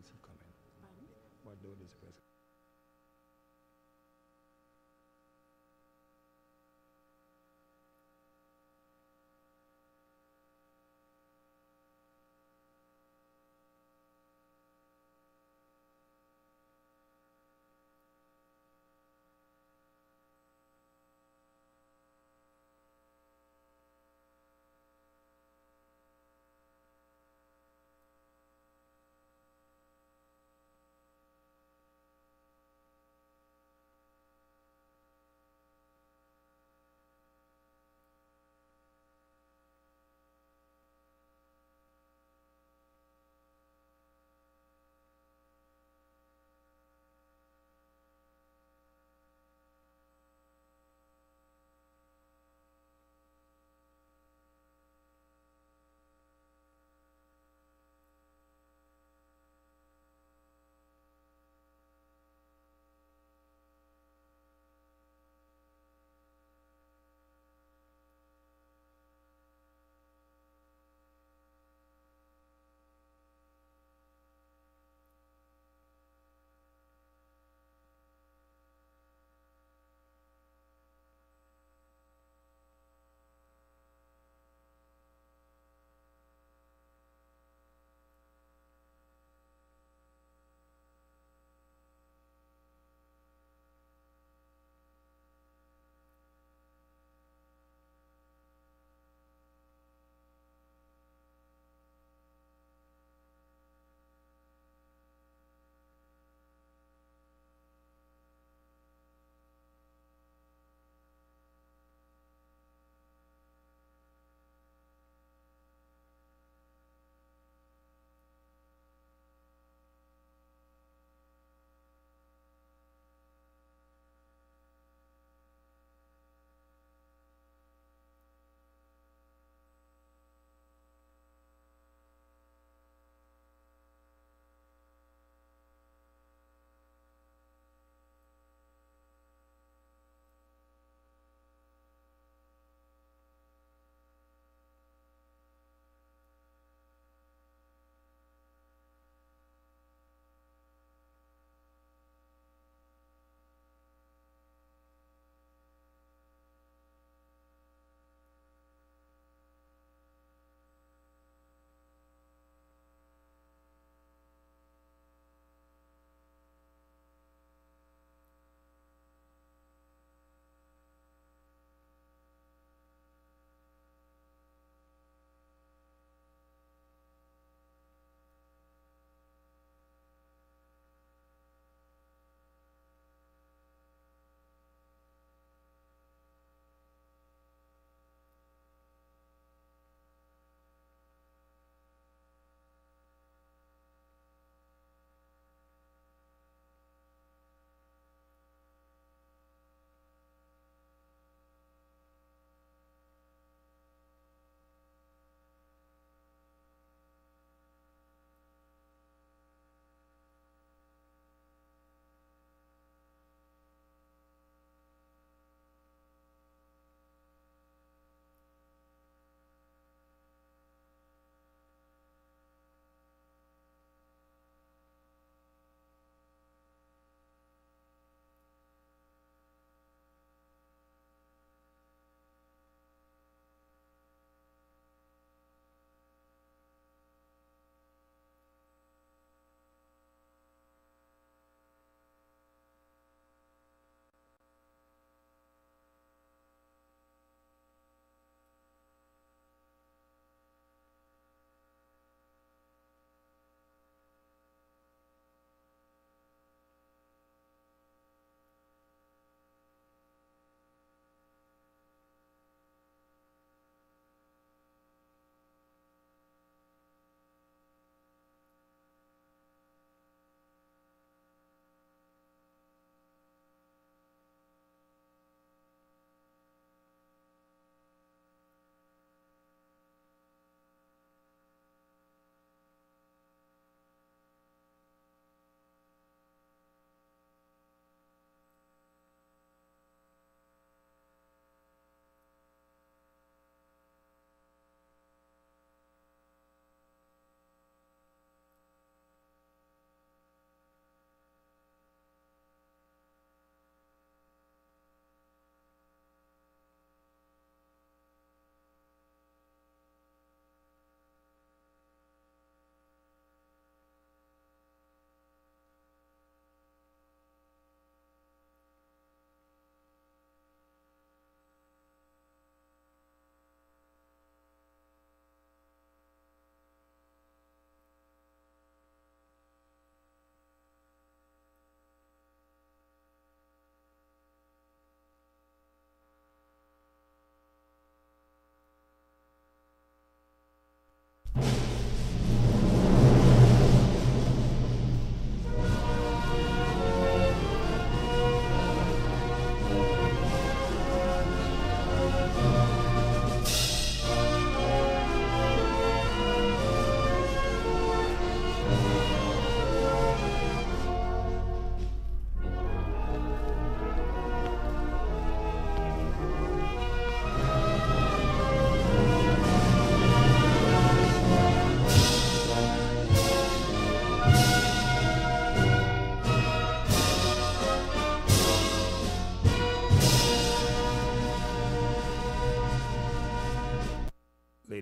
is he coming? What door is press?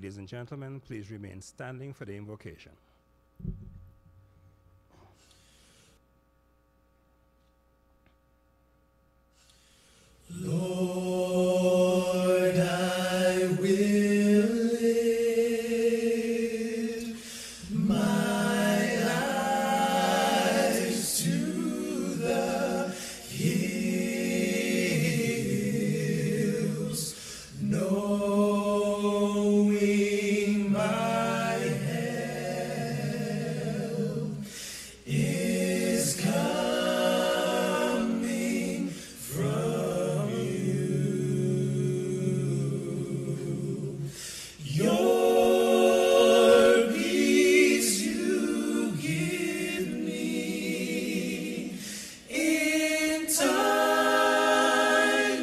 ladies and gentlemen, please remain standing for the invocation. Lord, I will lift my eyes to the hills, knowing my help is coming from your peace you give me in time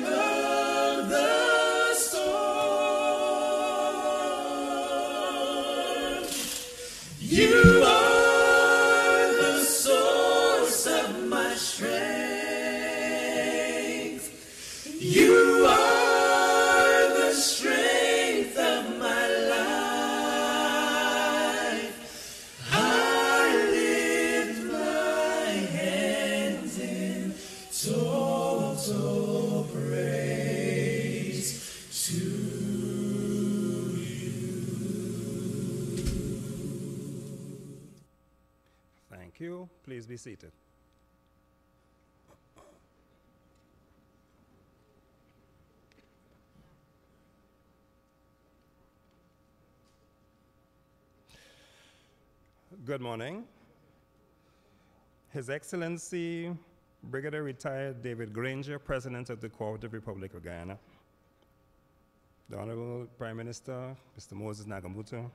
of the storm. You are the source of my strength. You are the strength of my life. I lift my hands in total praise to Thank you. Please be seated. Good morning. His Excellency Brigadier Retired David Granger, President of the Cooperative Republic of Guyana, the Honorable Prime Minister, Mr. Moses Nagamuto,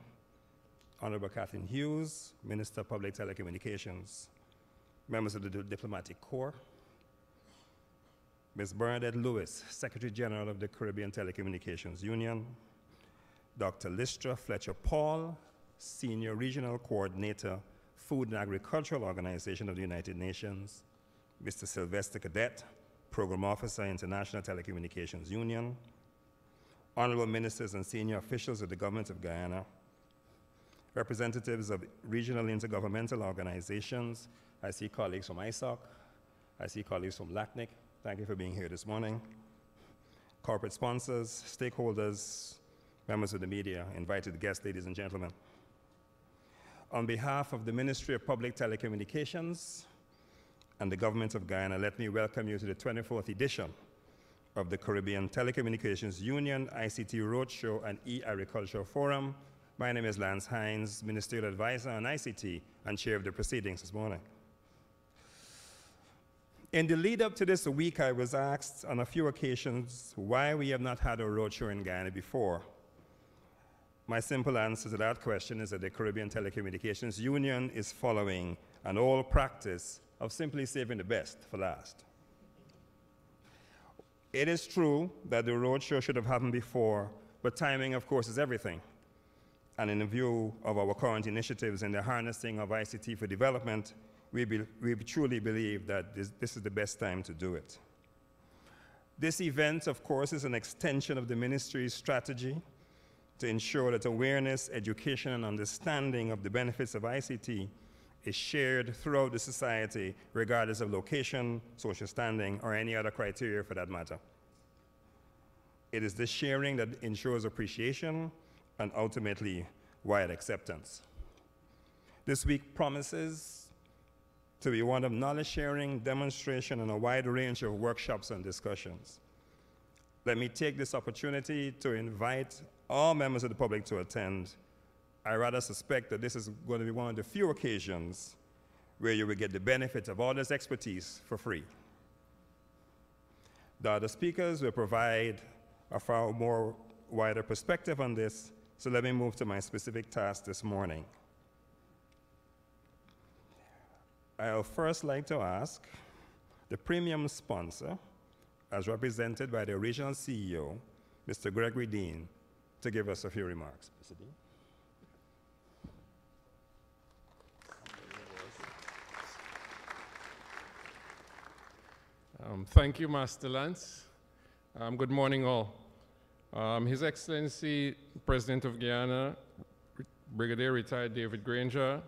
Honorable Kathleen Hughes, Minister of Public Telecommunications, members of the Diplomatic Corps, Ms. Bernadette Lewis, Secretary General of the Caribbean Telecommunications Union, Dr. Listra Fletcher Paul, Senior Regional Coordinator, Food and Agricultural Organization of the United Nations, Mr. Sylvester Cadet, Program Officer, International Telecommunications Union, Honorable Ministers and Senior Officials of the Government of Guyana, representatives of regional intergovernmental organizations. I see colleagues from ISOC. I see colleagues from LACNIC. Thank you for being here this morning. Corporate sponsors, stakeholders, members of the media, invited guests, ladies and gentlemen. On behalf of the Ministry of Public Telecommunications and the Government of Guyana, let me welcome you to the 24th edition of the Caribbean Telecommunications Union ICT Roadshow and E-Agriculture Forum. My name is Lance Hines, Ministerial Advisor on ICT and Chair of the proceedings this morning. In the lead up to this week, I was asked on a few occasions why we have not had a roadshow in Guyana before. My simple answer to that question is that the Caribbean Telecommunications Union is following an old practice of simply saving the best for last. It is true that the roadshow should have happened before, but timing, of course, is everything. And in view of our current initiatives in the harnessing of ICT for development, we truly believe that this is the best time to do it. This event, of course, is an extension of the ministry's strategy to ensure that awareness, education, and understanding of the benefits of ICT is shared throughout the society, regardless of location, social standing, or any other criteria for that matter. It is this sharing that ensures appreciation and ultimately wide acceptance. This week promises to be one of knowledge sharing, demonstration, and a wide range of workshops and discussions. Let me take this opportunity to invite all members of the public to attend. I rather suspect that this is going to be one of the few occasions where you will get the benefit of all this expertise for free. The other speakers will provide a far more wider perspective on this, so let me move to my specific task this morning. I'll first like to ask the premium sponsor, as represented by the regional CEO, Mr. Gregory Dean, to give us a few remarks. Mr. Dean. Thank you, Master Lance. Good morning, all. His Excellency, President of Guyana, Brigadier Retired David Granger,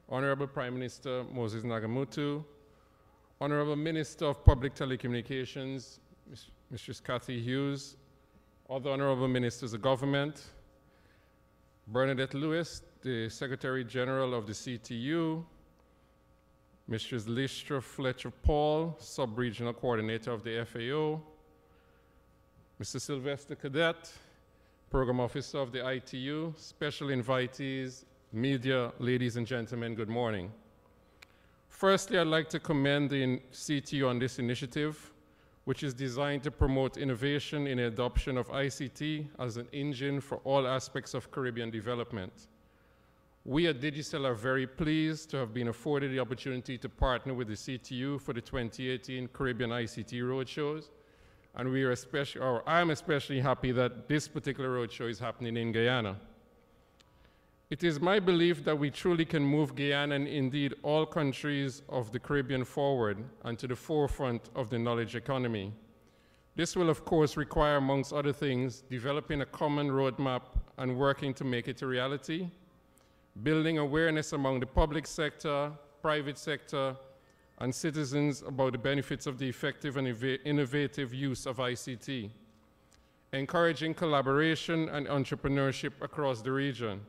Honorable Prime Minister Moses Nagamutu, Honorable Minister of Public Telecommunications, Mrs. Cathy Hughes, other Honorable Ministers of Government, Bernadette Lewis, the Secretary General of the CTU, Mrs. Listra Fletcher Paul, Sub-Regional Coordinator of the FAO, Mr. Sylvester Cadet, Program Officer of the ITU, special invitees, media, ladies and gentlemen, good morning. Firstly, I'd like to commend the CTU on this initiative, which is designed to promote innovation in the adoption of ICT as an engine for all aspects of Caribbean development. We at Digicel are very pleased to have been afforded the opportunity to partner with the CTU for the 2018 Caribbean ICT Roadshows, and we are especially, or I'm especially happy that this particular roadshow is happening in Guyana. It is my belief that we truly can move Guyana and indeed all countries of the Caribbean forward and to the forefront of the knowledge economy. This will, of course, require, amongst other things, developing a common roadmap and working to make it a reality, building awareness among the public sector, private sector, and citizens about the benefits of the effective and innovative use of ICT, encouraging collaboration and entrepreneurship across the region.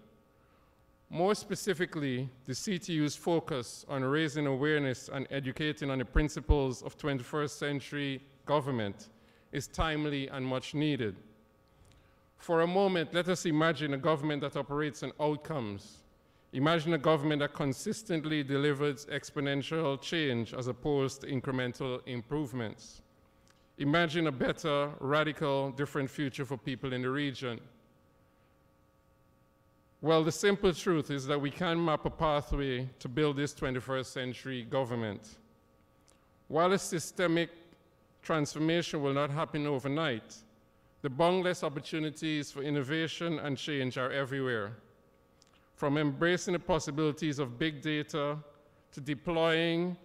More specifically, the CTU's focus on raising awareness and educating on the principles of 21st century government is timely and much needed. For a moment, let us imagine a government that operates on outcomes. Imagine a government that consistently delivers exponential change as opposed to incremental improvements. Imagine a better, radical, different future for people in the region. Well, the simple truth is that we can map a pathway to build this 21st century government. While a systemic transformation will not happen overnight, the boundless opportunities for innovation and change are everywhere. From embracing the possibilities of big data to deploying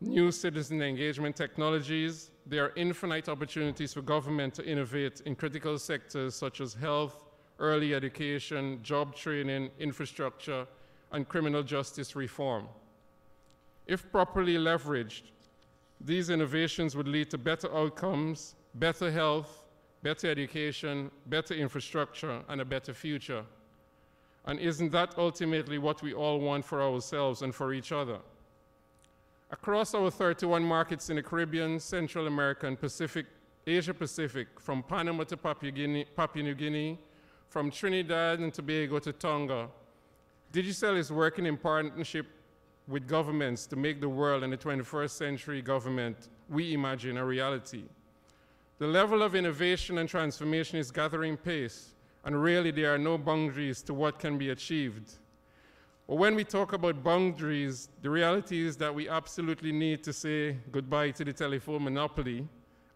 new citizen engagement technologies, there are infinite opportunities for government to innovate in critical sectors such as health, early education, job training, infrastructure, and criminal justice reform. If properly leveraged, these innovations would lead to better outcomes, better health, better education, better infrastructure, and a better future. And isn't that ultimately what we all want for ourselves and for each other? Across our 31 markets in the Caribbean, Central America, and Asia Pacific, from Panama to Papua New Guinea, from Trinidad and Tobago to Tonga, Digicel is working in partnership with governments to make the world and the 21st century government we imagine a reality. The level of innovation and transformation is gathering pace, and really there are no boundaries to what can be achieved. But when we talk about boundaries, the reality is that we absolutely need to say goodbye to the telephone monopoly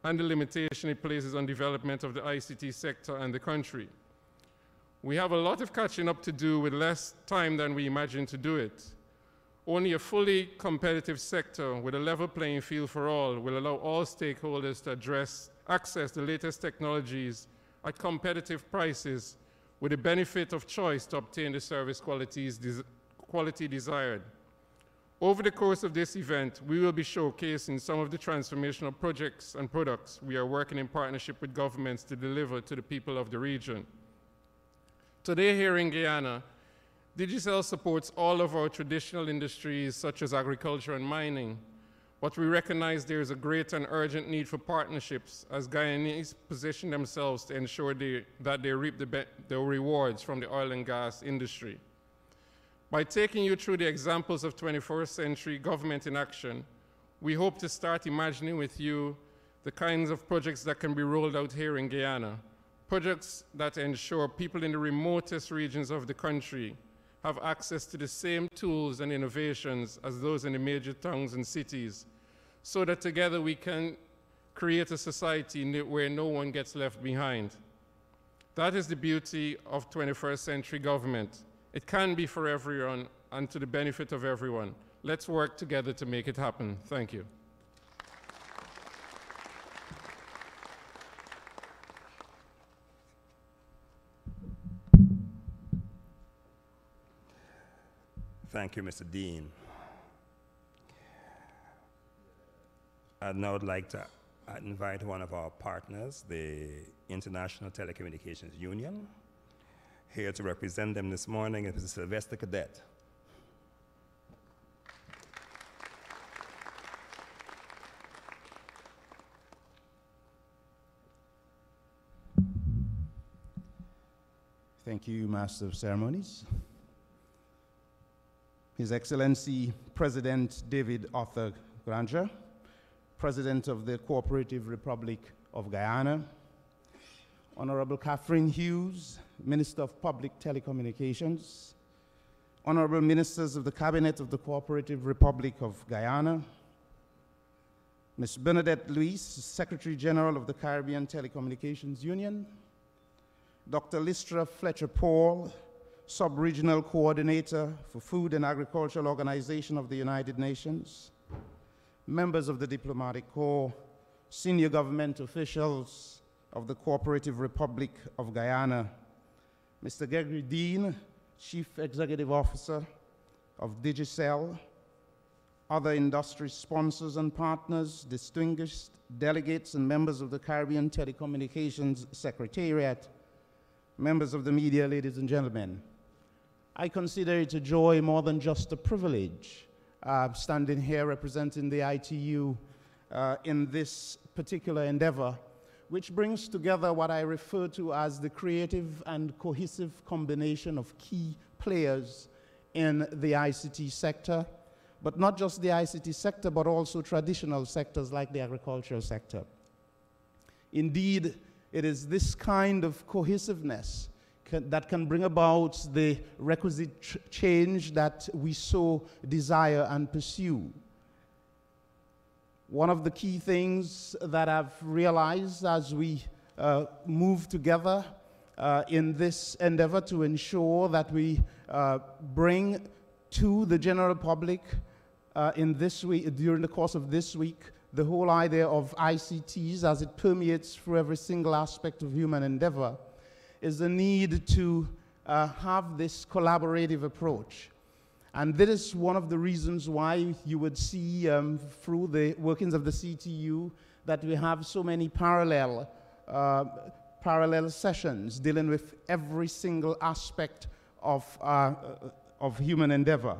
and the limitation it places on development of the ICT sector and the country. We have a lot of catching up to do with less time than we imagined to do it. Only a fully competitive sector with a level playing field for all will allow all stakeholders to access the latest technologies at competitive prices with the benefit of choice to obtain the service quality desired. Over the course of this event, we will be showcasing some of the transformational projects and products we are working in partnership with governments to deliver to the people of the region. Today here in Guyana, Digicel supports all of our traditional industries such as agriculture and mining, but we recognize there is a great and urgent need for partnerships as Guyanese position themselves to ensure that they reap the rewards from the oil and gas industry. By taking you through the examples of 21st century government in action, we hope to start imagining with you the kinds of projects that can be rolled out here in Guyana, projects that ensure people in the remotest regions of the country have access to the same tools and innovations as those in the major towns and cities, so that together we can create a society where no one gets left behind. That is the beauty of 21st century government. It can be for everyone and to the benefit of everyone. Let's work together to make it happen. Thank you. Thank you, Mr. Dean. I'd now like to invite one of our partners, the International Telecommunications Union. Here to represent them this morning is Mr. Sylvester Cadet. Thank you, Master of Ceremonies. His Excellency President David Arthur Granger, President of the Cooperative Republic of Guyana, Honorable Catherine Hughes, Minister of Public Telecommunications, Honorable Ministers of the Cabinet of the Cooperative Republic of Guyana, Ms. Bernadette Luis, Secretary General of the Caribbean Telecommunications Union, Dr. Lystra Fletcher-Paul, Sub-Regional Coordinator for Food and Agricultural Organization of the United Nations, members of the Diplomatic Corps, senior government officials of the Cooperative Republic of Guyana, Mr. Gregory Dean, Chief Executive Officer of Digicel, other industry sponsors and partners, distinguished delegates and members of the Caribbean Telecommunications Secretariat, members of the media, ladies and gentlemen. I consider it a joy more than just a privilege standing here representing the ITU in this particular endeavor, which brings together what I refer to as the creative and cohesive combination of key players in the ICT sector, but not just the ICT sector, but also traditional sectors like the agricultural sector. Indeed, it is this kind of cohesiveness that can bring about the requisite change that we so desire and pursue. One of the key things that I've realized as we move together in this endeavor to ensure that we bring to the general public in this week, during the course of this week, the whole idea of ICTs as it permeates through every single aspect of human endeavor, is the need to have this collaborative approach. And this is one of the reasons why you would see through the workings of the CTU that we have so many parallel sessions dealing with every single aspect of human endeavor,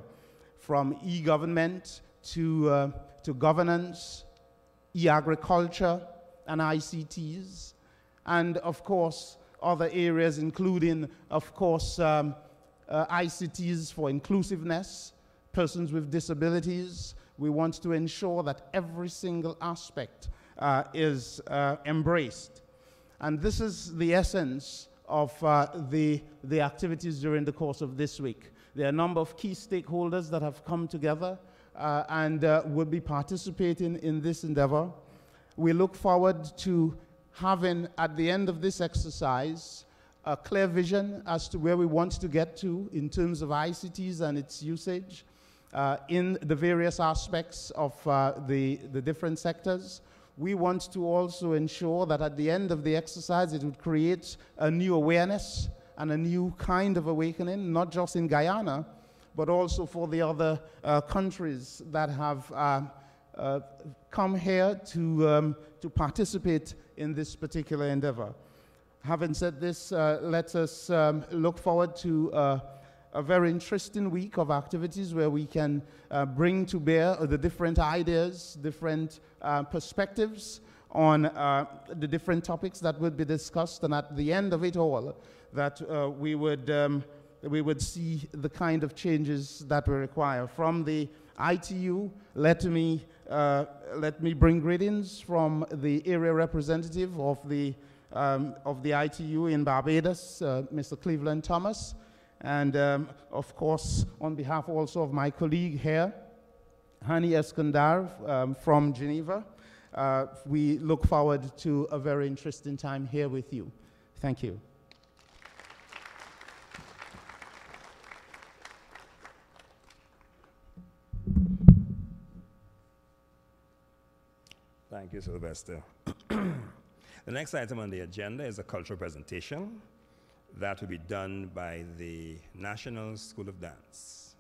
from e-government to governance, e-agriculture, and ICTs, and of course, other areas including, of course, ICTs for inclusiveness, persons with disabilities. We want to ensure that every single aspect is embraced. And this is the essence of the activities during the course of this week. There are a number of key stakeholders that have come together and will be participating in this endeavor. We look forward to having, at the end of this exercise, a clear vision as to where we want to get to in terms of ICTs and its usage in the various aspects of the different sectors. We want to also ensure that at the end of the exercise, it would create a new awareness and a new kind of awakening, not just in Guyana, but also for the other countries that have come here to participate in this particular endeavor. Having said this, let us look forward to a very interesting week of activities where we can bring to bear the different ideas, different perspectives on the different topics that would be discussed, and at the end of it all, that we would see the kind of changes that we require. From the ITU, let me bring greetings from the area representative of the ITU in Barbados, Mr. Cleveland Thomas, and of course, on behalf also of my colleague here, Hani Eskandar from Geneva. We look forward to a very interesting time here with you. Thank you. Thank you, Sylvester. The next item on the agenda is a cultural presentation that will be done by the National School of Dance.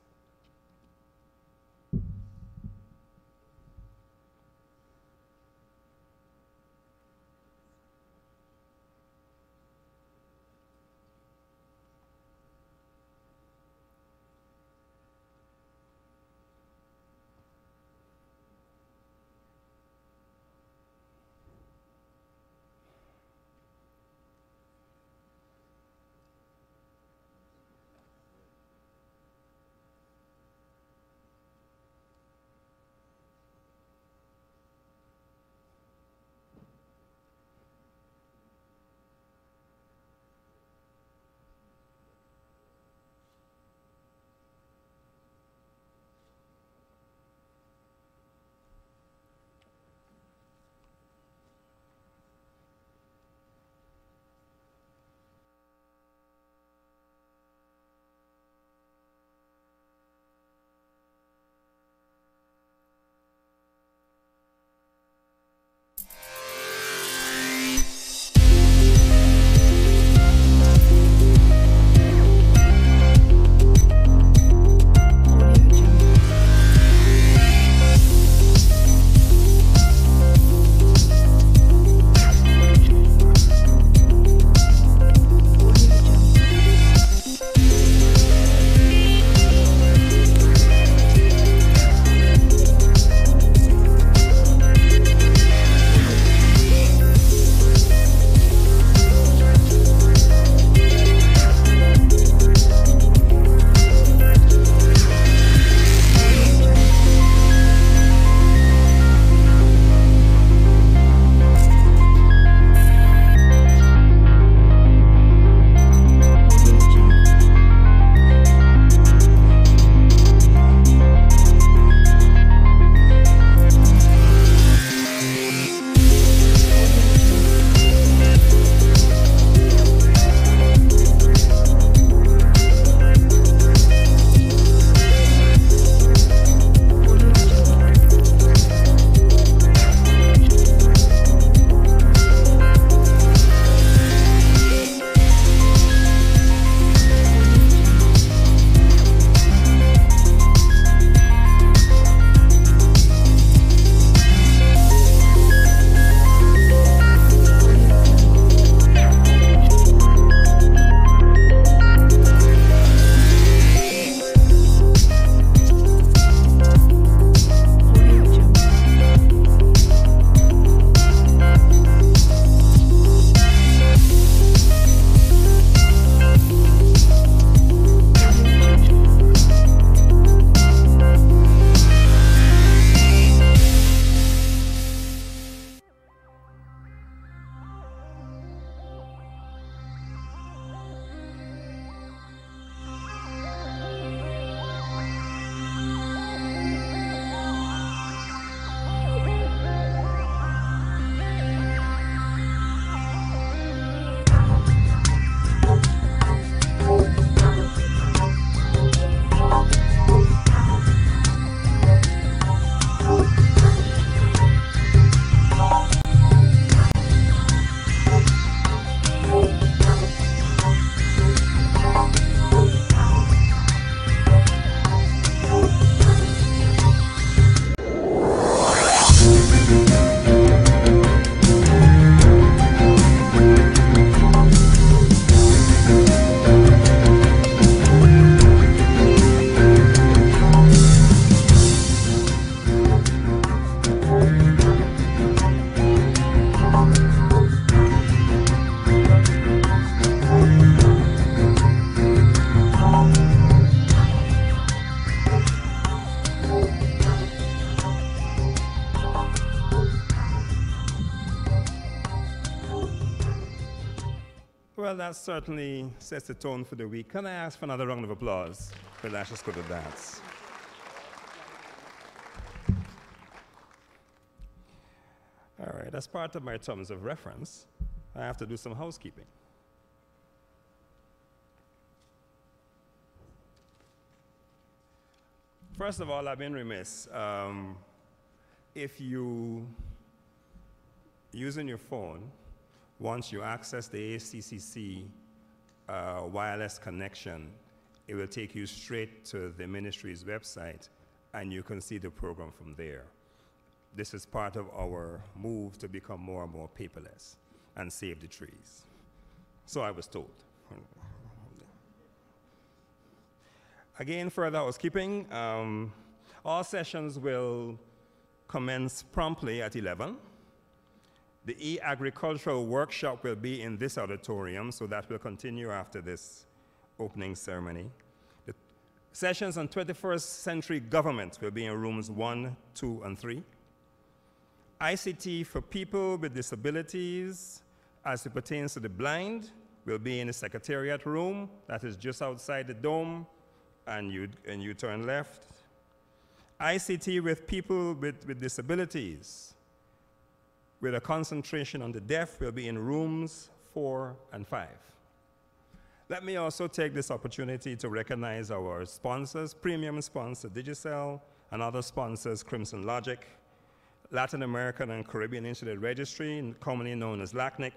Well, that certainly sets the tone for the week. Can I ask for another round of applause for Lashes Could Dance? All right, as part of my terms of reference, I have to do some housekeeping. First of all, I've been remiss. If you, using your phone, once you access the ACCC wireless connection, it will take you straight to the ministry's website, and you can see the program from there. This is part of our move to become more and more paperless and save the trees. So I was told. Again, further housekeeping, all sessions will commence promptly at 11. The e-agricultural workshop will be in this auditorium, so that will continue after this opening ceremony. The sessions on 21st century government will be in rooms 1, 2, and 3. ICT for people with disabilities, as it pertains to the blind, will be in the secretariat room, that is just outside the dome, and you turn left. ICT with people with disabilities, with a concentration on the deaf, will be in rooms 4 and 5. Let me also take this opportunity to recognize our sponsors, premium sponsor Digicel, and other sponsors, Crimson Logic, Latin American and Caribbean Internet Registry, commonly known as LACNIC,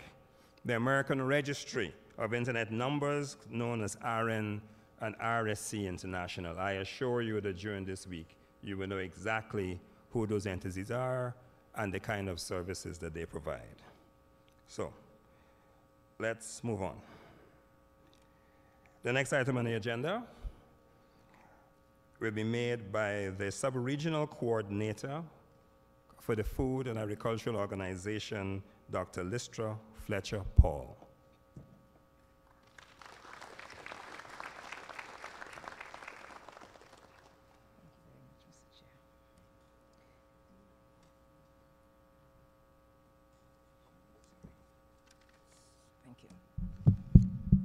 the American Registry of Internet Numbers, known as RN, and RSC International. I assure you that during this week, you will know exactly who those entities are and the kind of services that they provide. So, let's move on. The next item on the agenda will be made by the sub-regional coordinator for the Food and Agricultural Organization, Dr. Lystra Fletcher Paul.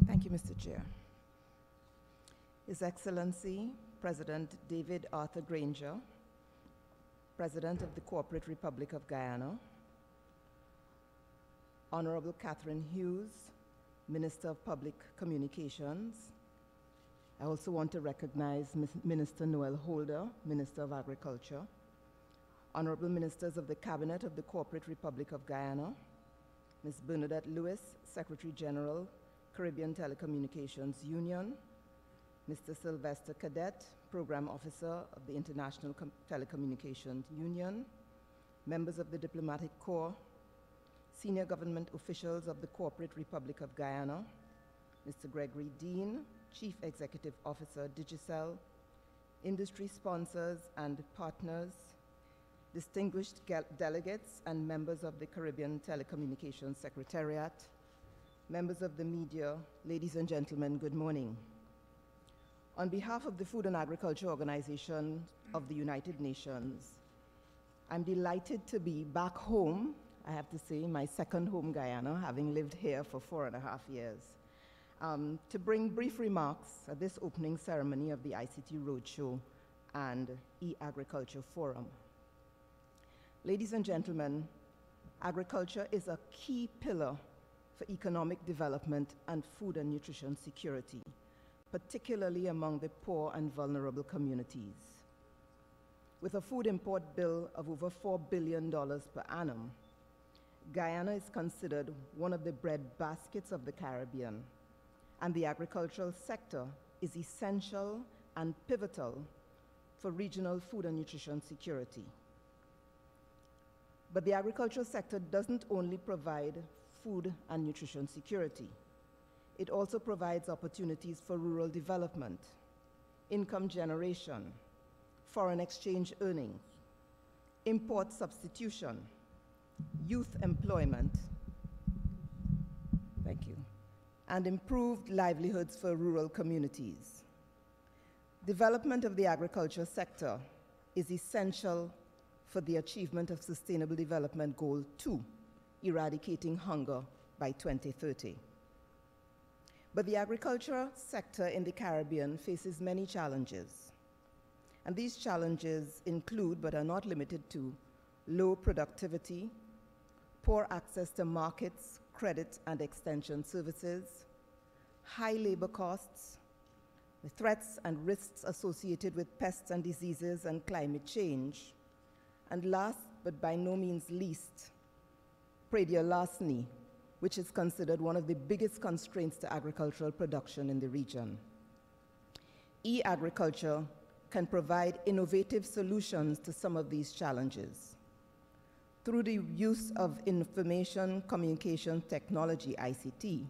Thank you, Mr. Chair. His Excellency, President David Arthur Granger, President of the Corporate Republic of Guyana, Honorable Catherine Hughes, Minister of Public Communications. I also want to recognize Minister Noel Holder, Minister of Agriculture, Honorable Ministers of the Cabinet of the Corporate Republic of Guyana, Ms. Bernadette Lewis, Secretary General, Caribbean Telecommunications Union, Mr. Sylvester Cadet, Program Officer of the International Telecommunications Union, members of the Diplomatic Corps, senior government officials of the Corporate Republic of Guyana, Mr. Gregory Dean, Chief Executive Officer, Digicel, industry sponsors and partners, distinguished delegates and members of the Caribbean Telecommunications Secretariat, members of the media, ladies and gentlemen, good morning. On behalf of the Food and Agriculture Organization of the United Nations, I'm delighted to be back home, I have to say, my second home, Guyana, having lived here for 4.5 years, to bring brief remarks at this opening ceremony of the ICT Roadshow and e-Agriculture Forum. Ladies and gentlemen, agriculture is a key pillar for economic development and food and nutrition security, particularly among the poor and vulnerable communities. With a food import bill of over $4 billion per annum, Guyana is considered one of the bread baskets of the Caribbean, and the agricultural sector is essential and pivotal for regional food and nutrition security. But the agricultural sector doesn't only provide food and nutrition security. It also provides opportunities for rural development, income generation, foreign exchange earnings, import substitution, youth employment, thank you, and improved livelihoods for rural communities. Development of the agriculture sector is essential for the achievement of Sustainable Development Goal 2, eradicating hunger by 2030. But the agriculture sector in the Caribbean faces many challenges. And these challenges include, but are not limited to, low productivity, poor access to markets, credit, and extension services, high labor costs, the threats and risks associated with pests and diseases and climate change, and last but by no means least, predial larceny, which is considered one of the biggest constraints to agricultural production in the region. E-agriculture can provide innovative solutions to some of these challenges. Through the use of information communication technology, ICT,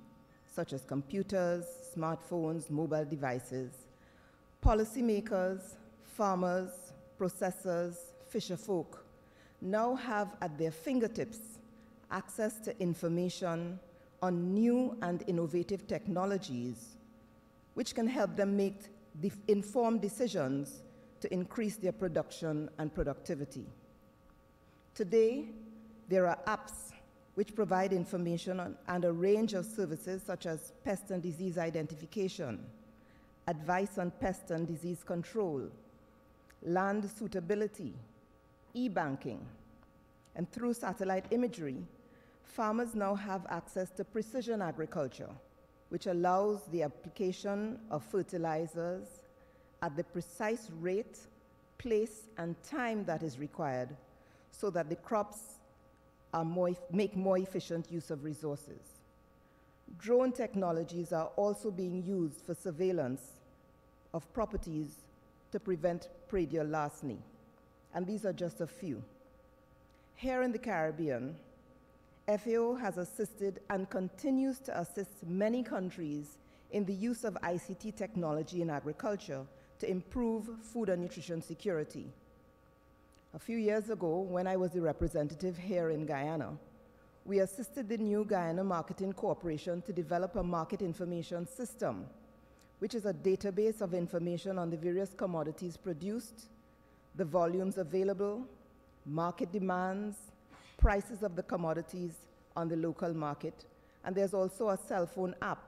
such as computers, smartphones, mobile devices, policymakers, farmers, processors, fisherfolk now have at their fingertips access to information on new and innovative technologies, which can help them make informed decisions to increase their production and productivity. Today, there are apps which provide information on, and a range of services such as pest and disease identification, advice on pest and disease control, land suitability, e-banking, and through satellite imagery, farmers now have access to precision agriculture, which allows the application of fertilizers at the precise rate, place, and time that is required so that the crops are make more efficient use of resources. Drone technologies are also being used for surveillance of properties to prevent predial larceny, and these are just a few. Here in the Caribbean, FAO has assisted and continues to assist many countries in the use of ICT technology in agriculture to improve food and nutrition security. A few years ago, when I was the representative here in Guyana, we assisted the new Guyana Marketing Corporation to develop a market information system, which is a database of information on the various commodities produced, the volumes available, market demands, prices of the commodities on the local market, and there's also a cell phone app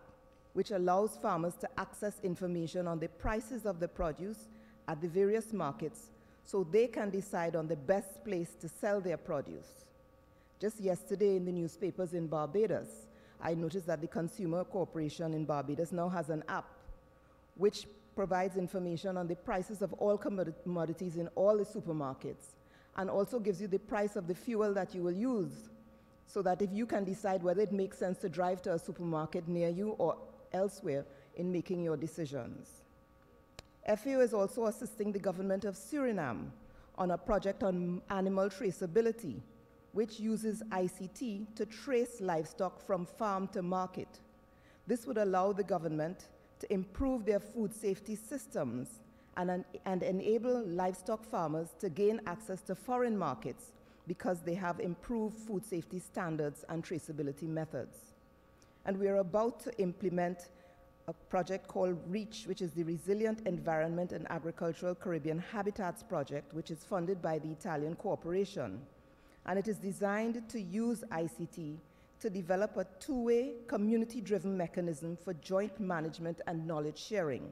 which allows farmers to access information on the prices of the produce at the various markets so they can decide on the best place to sell their produce. Just yesterday in the newspapers in Barbados, I noticed that the Consumer Corporation in Barbados now has an app which provides information on the prices of all commodities in all the supermarkets, and also gives you the price of the fuel that you will use, so that if you can decide whether it makes sense to drive to a supermarket near you or elsewhere in making your decisions. FAO is also assisting the government of Suriname on a project on animal traceability, which uses ICT to trace livestock from farm to market. This would allow the government to improve their food safety systems and enable livestock farmers to gain access to foreign markets because they have improved food safety standards and traceability methods. And we are about to implement a project called REACH, which is the Resilient Environment and Agricultural Caribbean Habitats Project, which is funded by the Italian corporation. And it is designed to use ICT to develop a two-way, community-driven mechanism for joint management and knowledge sharing.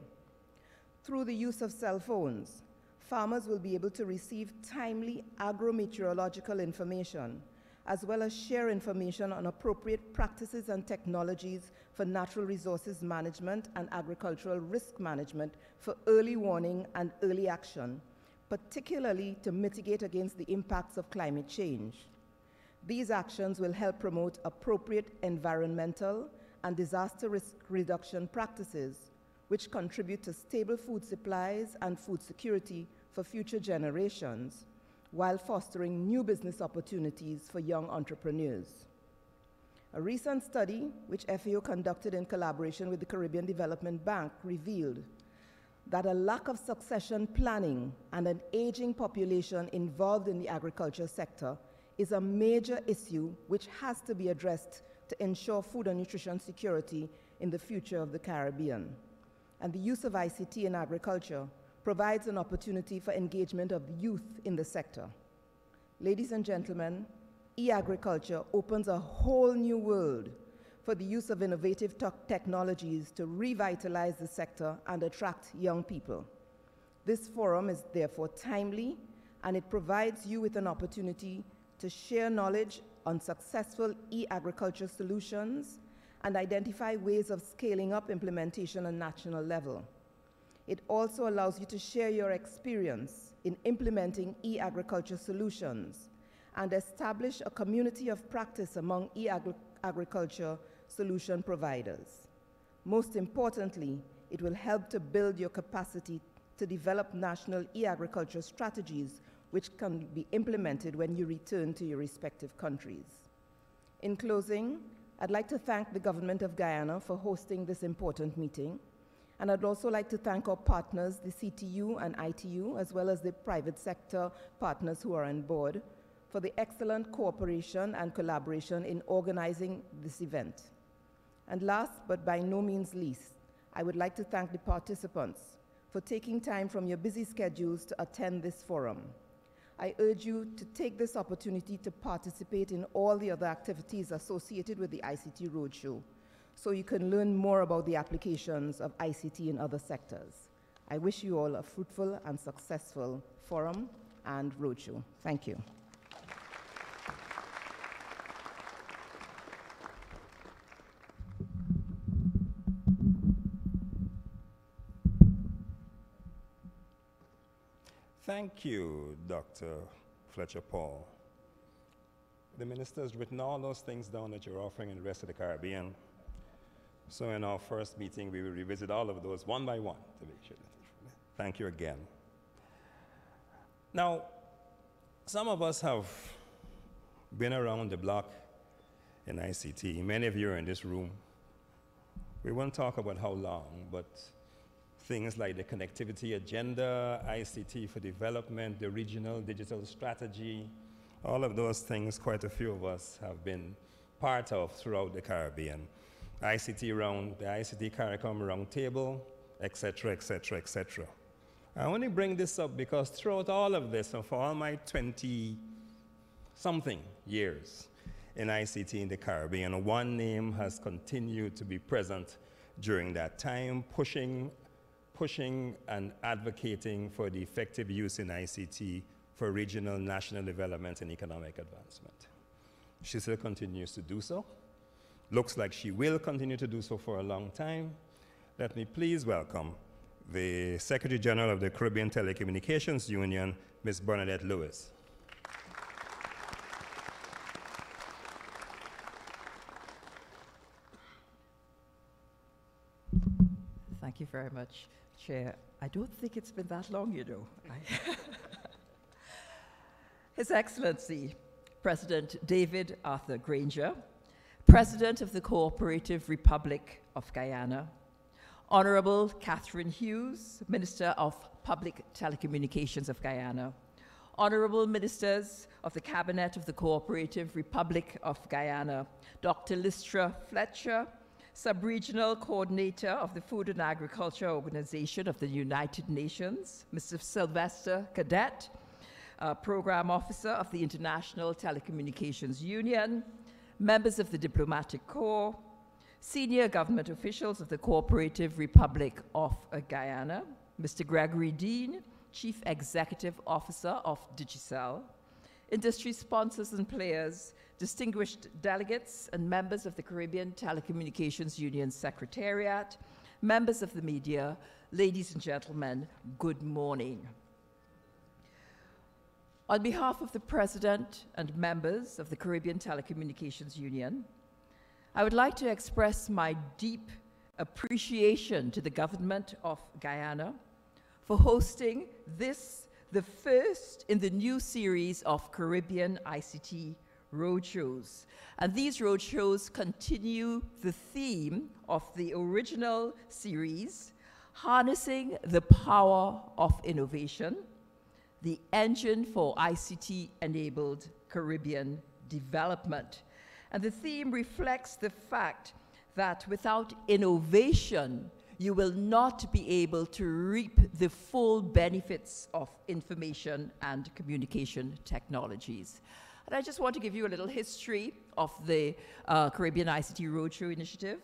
Through the use of cell phones, farmers will be able to receive timely agrometeorological information, as well as share information on appropriate practices and technologies for natural resources management and agricultural risk management for early warning and early action, particularly to mitigate against the impacts of climate change. These actions will help promote appropriate environmental and disaster risk reduction practices, which contribute to stable food supplies and food security for future generations, while fostering new business opportunities for young entrepreneurs. A recent study, which FAO conducted in collaboration with the Caribbean Development Bank, revealed that a lack of succession planning and an aging population involved in the agriculture sector is a major issue which has to be addressed to ensure food and nutrition security in the future of the Caribbean. And the use of ICT in agriculture provides an opportunity for engagement of youth in the sector. Ladies and gentlemen, e-agriculture opens a whole new world for the use of innovative technologies to revitalize the sector and attract young people. This forum is therefore timely, and it provides you with an opportunity to share knowledge on successful e-agriculture solutions and identify ways of scaling up implementation on national level. It also allows you to share your experience in implementing e-agriculture solutions and establish a community of practice among e-agriculture solution providers. Most importantly, it will help to build your capacity to develop national e-agriculture strategies which can be implemented when you return to your respective countries. In closing, I'd like to thank the Government of Guyana for hosting this important meeting, and I'd also like to thank our partners, the CTU and ITU, as well as the private sector partners who are on board, for the excellent cooperation and collaboration in organizing this event. And last, but by no means least, I would like to thank the participants for taking time from your busy schedules to attend this forum. I urge you to take this opportunity to participate in all the other activities associated with the ICT Roadshow, so you can learn more about the applications of ICT in other sectors. I wish you all a fruitful and successful forum and roadshow. Thank you. Thank you, Dr. Fletcher Paul. The minister has written all those things down that you're offering in the rest of the Caribbean. So in our first meeting, we will revisit all of those one by one to make sure. Thank you again. Now, some of us have been around the block in ICT. Many of you are in this room. We won't talk about how long, but things like the connectivity agenda, ICT for development, the regional digital strategy, all of those things quite a few of us have been part of throughout the Caribbean. The ICT CARICOM roundtable, et cetera, et cetera, et cetera. I only bring this up because throughout all of this, and for all my 20-something years in ICT in the Caribbean, one name has continued to be present during that time, pushing and advocating for the effective use in ICT for regional, national development and economic advancement. She still continues to do so. Looks like she will continue to do so for a long time. Let me please welcome the Secretary General of the Caribbean Telecommunications Union, Ms. Bernadette Lewis. Thank you very much, Chair. I don't think it's been that long, you know. His Excellency, President David Arthur Granger, President of the Cooperative Republic of Guyana, Honorable Catherine Hughes, Minister of Public Telecommunications of Guyana, Honorable Ministers of the Cabinet of the Cooperative Republic of Guyana, Dr. Lystra Fletcher, Sub-Regional Coordinator of the Food and Agriculture Organization of the United Nations, Mr. Sylvester Cadet, Program Officer of the International Telecommunications Union, members of the Diplomatic Corps, senior government officials of the Cooperative Republic of Guyana, Mr. Gregory Dean, Chief Executive Officer of Digicel, industry sponsors and players, distinguished delegates and members of the Caribbean Telecommunications Union Secretariat, members of the media, ladies and gentlemen, good morning. On behalf of the President and members of the Caribbean Telecommunications Union, I would like to express my deep appreciation to the Government of Guyana for hosting this, the first in the new series of Caribbean ICT roadshows. And these roadshows continue the theme of the original series, Harnessing the Power of Innovation, the engine for ICT-enabled Caribbean development. And the theme reflects the fact that without innovation, you will not be able to reap the full benefits of information and communication technologies. And I just want to give you a little history of the Caribbean ICT Roadshow Initiative.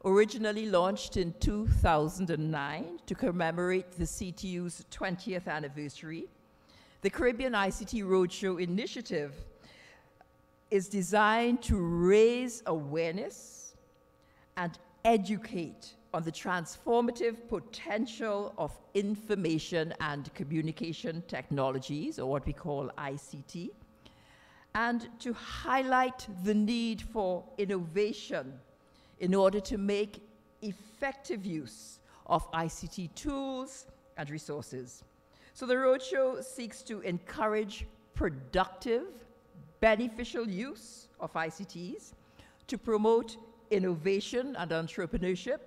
Originally launched in 2009 to commemorate the CTU's 20th anniversary, the Caribbean ICT Roadshow Initiative is designed to raise awareness and educate on the transformative potential of information and communication technologies, or what we call ICT, and to highlight the need for innovation in order to make effective use of ICT tools and resources. So the Roadshow seeks to encourage productive, beneficial use of ICTs, to promote innovation and entrepreneurship,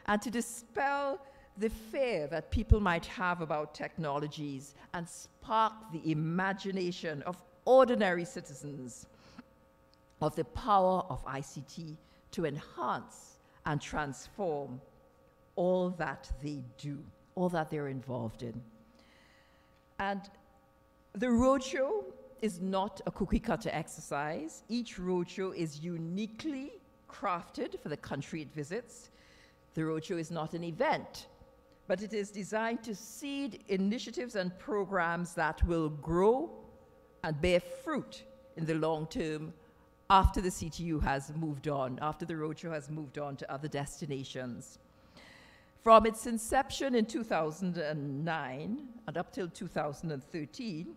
and to dispel the fear that people might have about technologies and spark the imagination of ordinary citizens of the power of ICT to enhance and transform all that they do, all that they're involved in. And the roadshow is not a cookie-cutter exercise. Each roadshow is uniquely crafted for the country it visits. The roadshow is not an event, but it is designed to seed initiatives and programs that will grow and bear fruit in the long term after the CTU has moved on, after the roadshow has moved on to other destinations. From its inception in 2009 and up till 2013,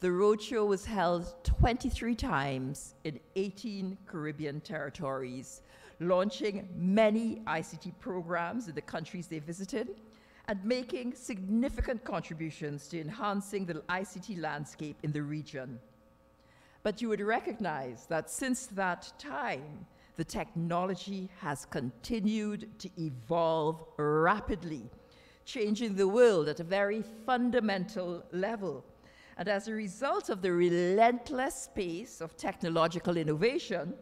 the roadshow was held 23 times in 18 Caribbean territories, launching many ICT programs in the countries they visited and making significant contributions to enhancing the ICT landscape in the region. But you would recognize that since that time, the technology has continued to evolve rapidly, changing the world at a very fundamental level. And as a result of the relentless pace of technological innovation,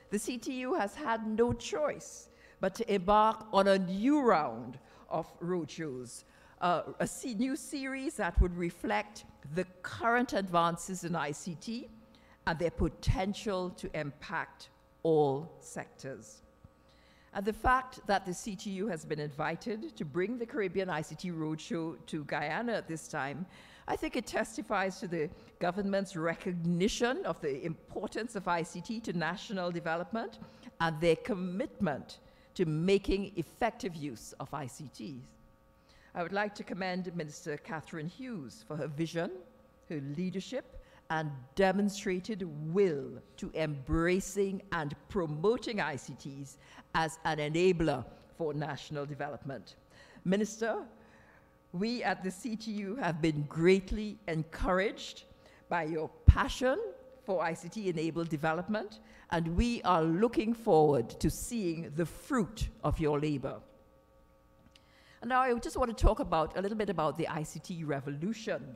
the CTU has had no choice but to embark on a new round of roadshows, a new series that would reflect the current advances in ICT and their potential to impact all sectors. And the fact that the CTU has been invited to bring the Caribbean ICT Roadshow to Guyana at this time, I think it testifies to the government's recognition of the importance of ICT to national development and their commitment to making effective use of ICTs. I would like to commend Minister Catherine Hughes for her vision, her leadership, and demonstrated will to embracing and promoting ICTs as an enabler for national development. Minister, we at the CTU have been greatly encouraged by your passion for ICT-enabled development, and we are looking forward to seeing the fruit of your labor. And now I just want to talk a little bit about the ICT revolution.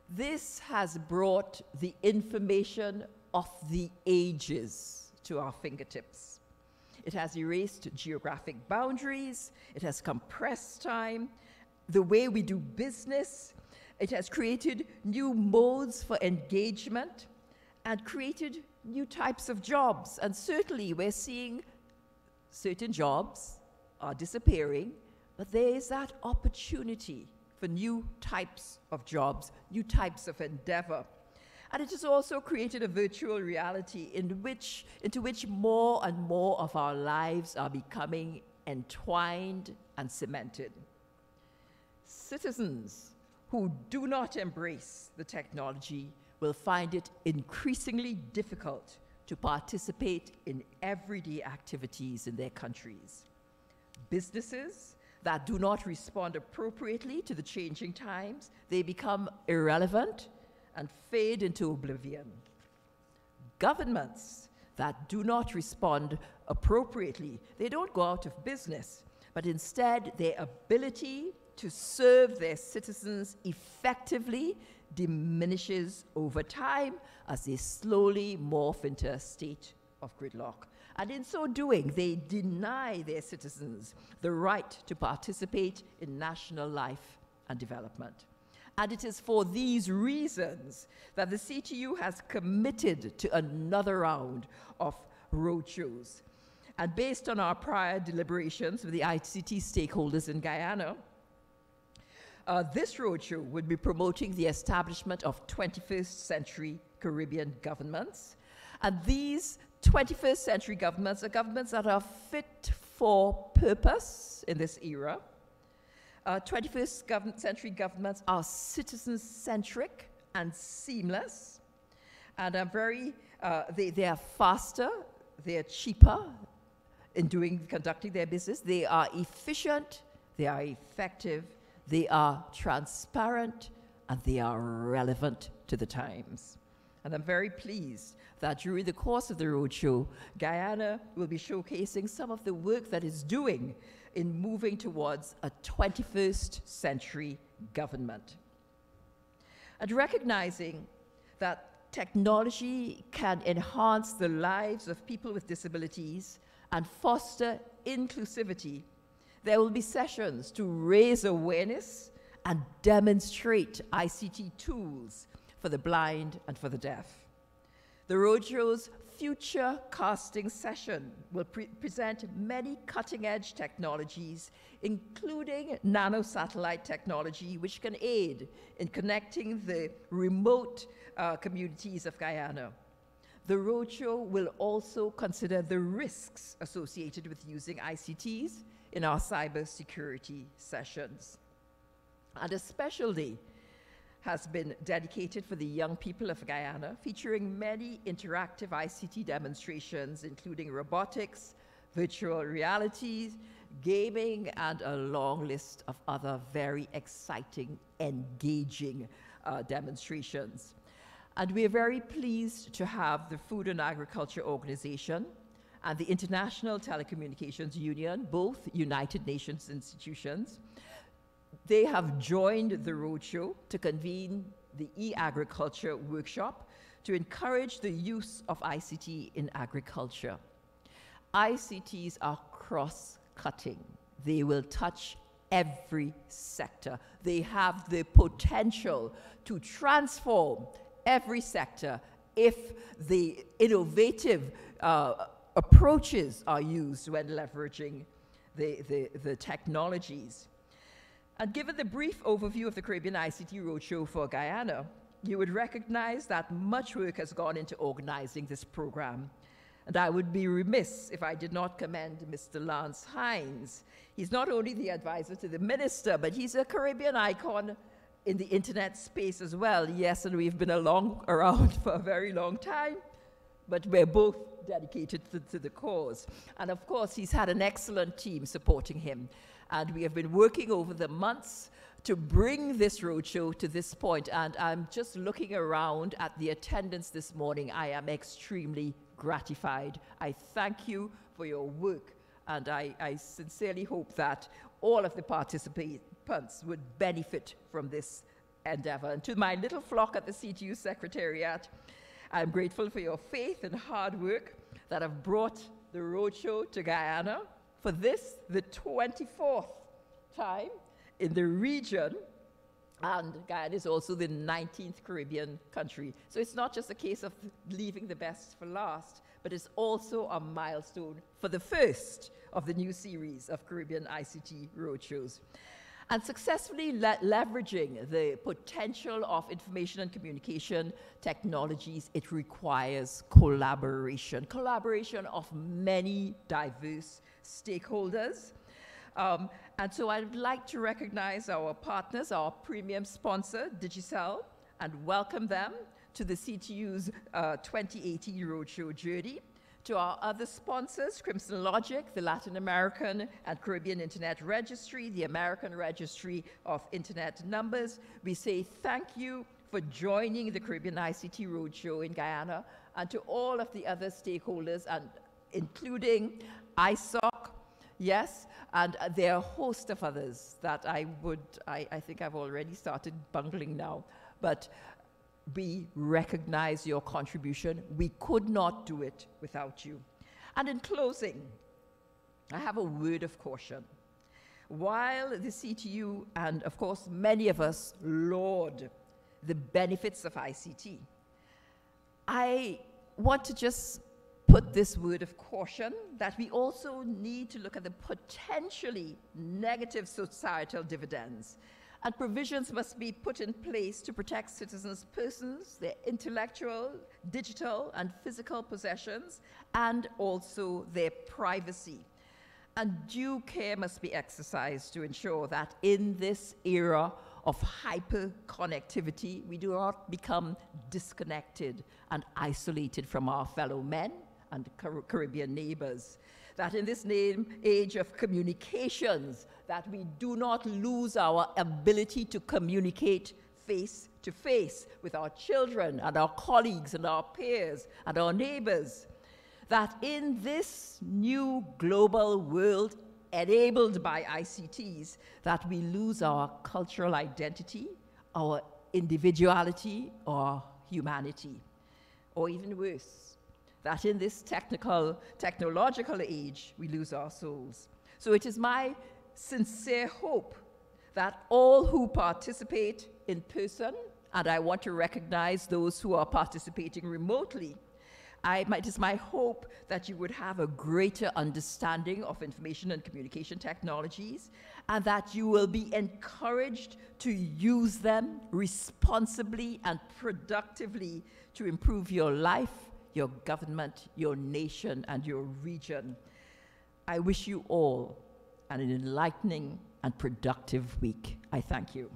This has brought the information of the ages to our fingertips. It has erased geographic boundaries, it has compressed time, the way we do business, it has created new modes for engagement and created new types of jobs. And certainly we're seeing certain jobs are disappearing, but there is that opportunity for new types of jobs, new types of endeavor. And it has also created a virtual reality into which more and more of our lives are becoming entwined and cemented. Citizens who do not embrace the technology will find it increasingly difficult to participate in everyday activities in their countries. Businesses that do not respond appropriately to the changing times, they become irrelevant and fade into oblivion. Governments that do not respond appropriately, they don't go out of business, but instead their ability to serve their citizens effectively diminishes over time as they slowly morph into a state of gridlock. And in so doing, they deny their citizens the right to participate in national life and development. And it is for these reasons that the CTU has committed to another round of roadshows. And based on our prior deliberations with the ICT stakeholders in Guyana, this roadshow would be promoting the establishment of 21st century Caribbean governments. And these 21st century governments are governments that are fit for purpose in this era. 21st century governments are citizen-centric and seamless, and are they are faster, they are cheaper in conducting their business, they are efficient, they are effective, they are transparent, and they are relevant to the times. And I'm very pleased that during the course of the roadshow, Guyana will be showcasing some of the work that it's doing in moving towards a 21st century government. And recognizing that technology can enhance the lives of people with disabilities and foster inclusivity, there will be sessions to raise awareness and demonstrate ICT tools for the blind and for the deaf. The roadshow's future casting session will present many cutting-edge technologies, including nanosatellite technology, which can aid in connecting the remote communities of Guyana. The roadshow will also consider the risks associated with using ICTs in our cybersecurity sessions. And a special day has been dedicated for the young people of Guyana, featuring many interactive ICT demonstrations, including robotics, virtual reality, gaming, and a long list of other very exciting, engaging demonstrations. And we are very pleased to have the Food and Agriculture Organization and the International Telecommunications Union, both United Nations institutions. They have joined the roadshow to convene the e-agriculture workshop to encourage the use of ICT in agriculture. ICTs are cross-cutting. They will touch every sector. They have the potential to transform every sector if the innovative approaches are used when leveraging the technologies. And given the brief overview of the Caribbean ICT Roadshow for Guyana, you would recognize that much work has gone into organizing this program. And I would be remiss if I did not commend Mr. Lance Hines. He's not only the advisor to the minister, but he's a Caribbean icon in the internet space as well. Yes, and we've been around for a very long time, but we're both dedicated to the cause. And of course, he's had an excellent team supporting him. And we have been working over the months to bring this roadshow to this point. And I'm just looking around at the attendance this morning. I am extremely gratified. I thank you for your work. And I sincerely hope that all of the participants would benefit from this endeavor. And to my little flock at the CTU Secretariat, I'm grateful for your faith and hard work that have brought the roadshow to Guyana. For this, the 24th time in the region, and Guyana is also the 19th Caribbean country. So it's not just a case of leaving the best for last, but it's also a milestone for the first of the new series of Caribbean ICT roadshows. And successfully leveraging the potential of information and communication technologies, it requires collaboration of many diverse stakeholders. And so I'd like to recognize our partners, our premium sponsor, Digicel, and welcome them to the CTU's 2018 Roadshow journey. To our other sponsors, Crimson Logic, the Latin American and Caribbean Internet Registry, the American Registry of Internet Numbers, we say thank you for joining the Caribbean ICT Roadshow in Guyana, and to all of the other stakeholders, and including ISOC, yes, and there are a host of others that I think I've already started bungling now, but we recognize your contribution. We could not do it without you. And in closing, I have a word of caution. While the CTU and, of course, many of us laud the benefits of ICT, I want to just put this word of caution that we also need to look at the potentially negative societal dividends, and provisions must be put in place to protect citizens' persons, their intellectual, digital, and physical possessions, and also their privacy. And due care must be exercised to ensure that in this era of hyper-connectivity, we do not become disconnected and isolated from our fellow men and Caribbean neighbors. That in this age of communications, that we do not lose our ability to communicate face to face with our children and our colleagues and our peers and our neighbors. That in this new global world enabled by ICTs, that we lose our cultural identity, our individuality, or humanity. Or even worse, that in this technological age, we lose our souls. So it is my sincere hope that all who participate in person, and I want to recognize those who are participating remotely, it is my hope that you would have a greater understanding of information and communication technologies, and that you will be encouraged to use them responsibly and productively to improve your life, your government, your nation, and your region. I wish you all an enlightening and productive week. I thank you.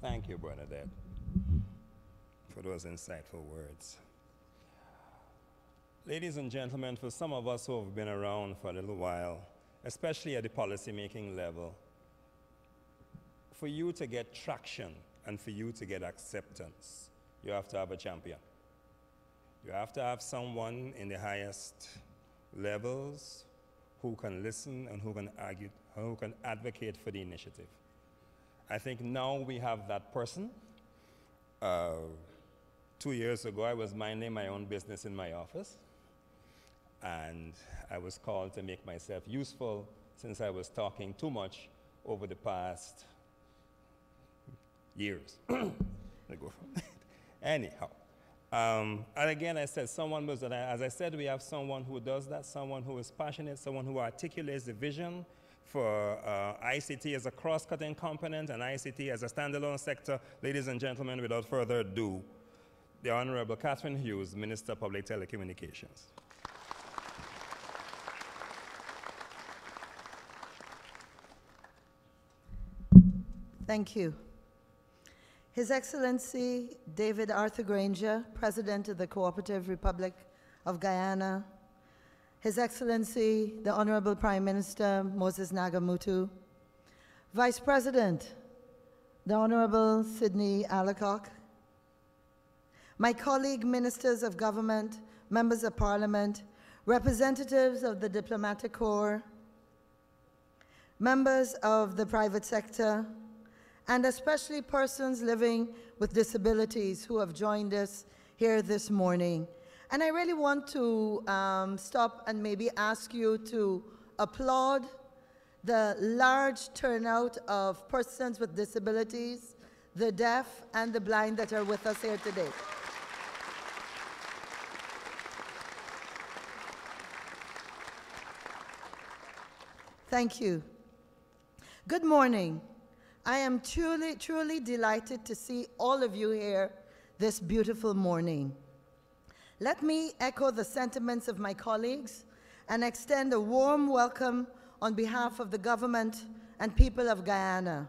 Thank you, Bernadette, for those insightful words. Ladies and gentlemen, for some of us who have been around for a little while, especially at the policymaking level, for you to get traction and for you to get acceptance, you have to have a champion. You have to have someone in the highest levels who can listen and who can argue, who can advocate for the initiative. I think now we have that person. 2 years ago, I was minding my own business in my office, and I was called to make myself useful since I was talking too much over the past years. Anyhow, and again, I said someone was, as I said, we have someone who does that, someone who is passionate, someone who articulates the vision for ICT as a cross-cutting component and ICT as a standalone sector. Ladies and gentlemen, without further ado, the Honorable Catherine Hughes, Minister of Public Telecommunications. Thank you. His Excellency David Arthur Granger, President of the Cooperative Republic of Guyana, His Excellency, the Honorable Prime Minister Moses Nagamutu, Vice President, the Honorable Sidney Alacock, my colleague ministers of government, members of parliament, representatives of the diplomatic corps, members of the private sector, and especially persons living with disabilities who have joined us here this morning. And I really want to stop and maybe ask you to applaud the large turnout of persons with disabilities, the deaf and the blind that are with us here today. Thank you. Good morning. I am truly delighted to see all of you here this beautiful morning. Let me echo the sentiments of my colleagues and extend a warm welcome on behalf of the government and people of Guyana,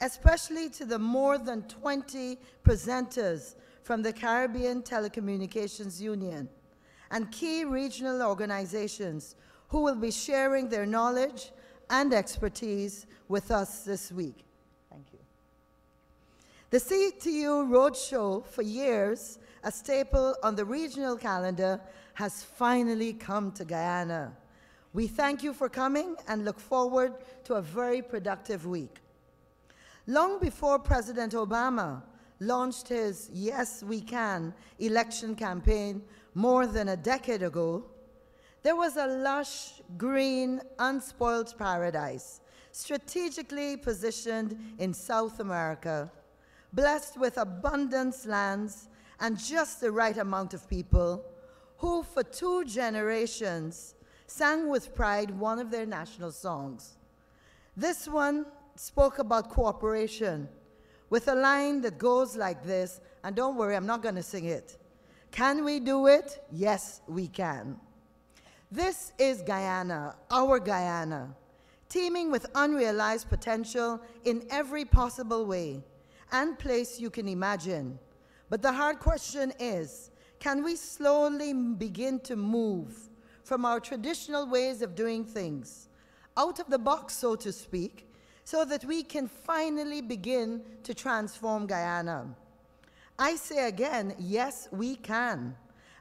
especially to the more than 20 presenters from the Caribbean Telecommunications Union and key regional organizations who will be sharing their knowledge and expertise with us this week. Thank you. The CTU Roadshow, for years a staple on the regional calendar, has finally come to Guyana. We thank you for coming and look forward to a very productive week. Long before President Obama launched his Yes We Can election campaign more than a decade ago, there was a lush, green, unspoiled paradise strategically positioned in South America, blessed with abundant lands and just the right amount of people who, for 2 generations, sang with pride one of their national songs. This one spoke about cooperation with a line that goes like this, and don't worry, I'm not going to sing it. Can we do it? Yes, we can. This is Guyana, our Guyana, teeming with unrealized potential in every possible way and place you can imagine. But the hard question is, can we slowly begin to move from our traditional ways of doing things, out of the box, so to speak, so that we can finally begin to transform Guyana? I say again, yes, we can.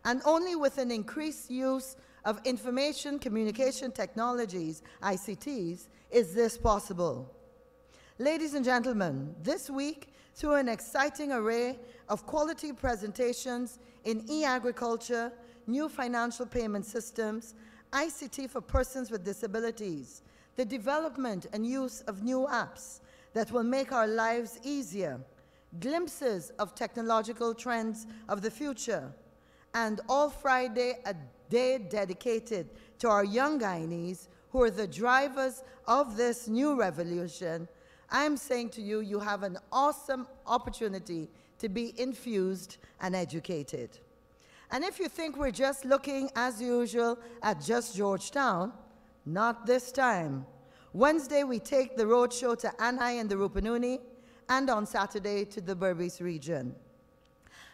And only with an increased use of information communication technologies, ICTs, is this possible. Ladies and gentlemen, this week, through an exciting array of quality presentations in e-agriculture, new financial payment systems, ICT for persons with disabilities, the development and use of new apps that will make our lives easier, glimpses of technological trends of the future, and all Friday, a day dedicated to our young Guyanese who are the drivers of this new revolution, I'm saying to you, you have an awesome opportunity to be infused and educated. And if you think we're just looking, as usual, at just Georgetown, not this time. Wednesday, we take the roadshow to Anai and the Rupununi, and on Saturday to the Berbice region.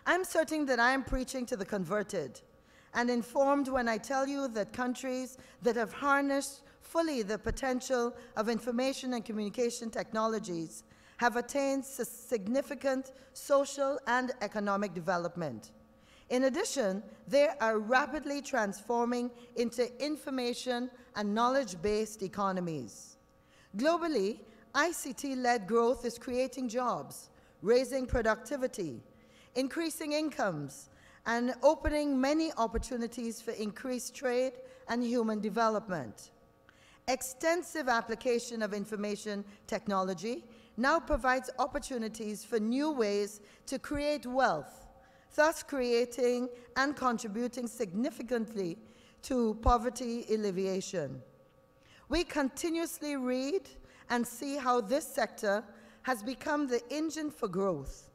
I'm certain that I am preaching to the converted and informed when I tell you that countries that have harnessed fully the potential of information and communication technologies have attained significant social and economic development. In addition, they are rapidly transforming into information and knowledge-based economies. Globally, ICT-led growth is creating jobs, raising productivity, increasing incomes, and opening many opportunities for increased trade and human development. Extensive application of information technology now provides opportunities for new ways to create wealth, thus creating and contributing significantly to poverty alleviation. We continuously read and see how this sector has become the engine for growth.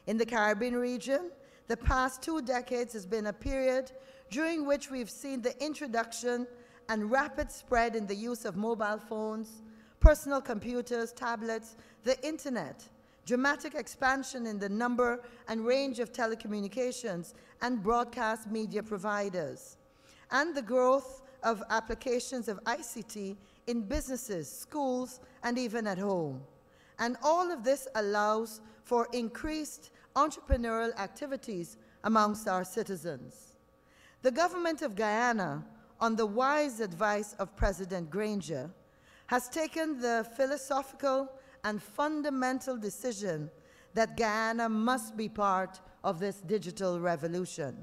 In the Caribbean region, the past 2 decades has been a period during which we've seen the introduction and rapid spread in the use of mobile phones, personal computers, tablets, the internet, dramatic expansion in the number and range of telecommunications and broadcast media providers, and the growth of applications of ICT in businesses, schools, and even at home. And all of this allows for increased entrepreneurial activities amongst our citizens. The government of Guyana, on the wise advice of President Granger, has taken the philosophical and fundamental decision that Guyana must be part of this digital revolution.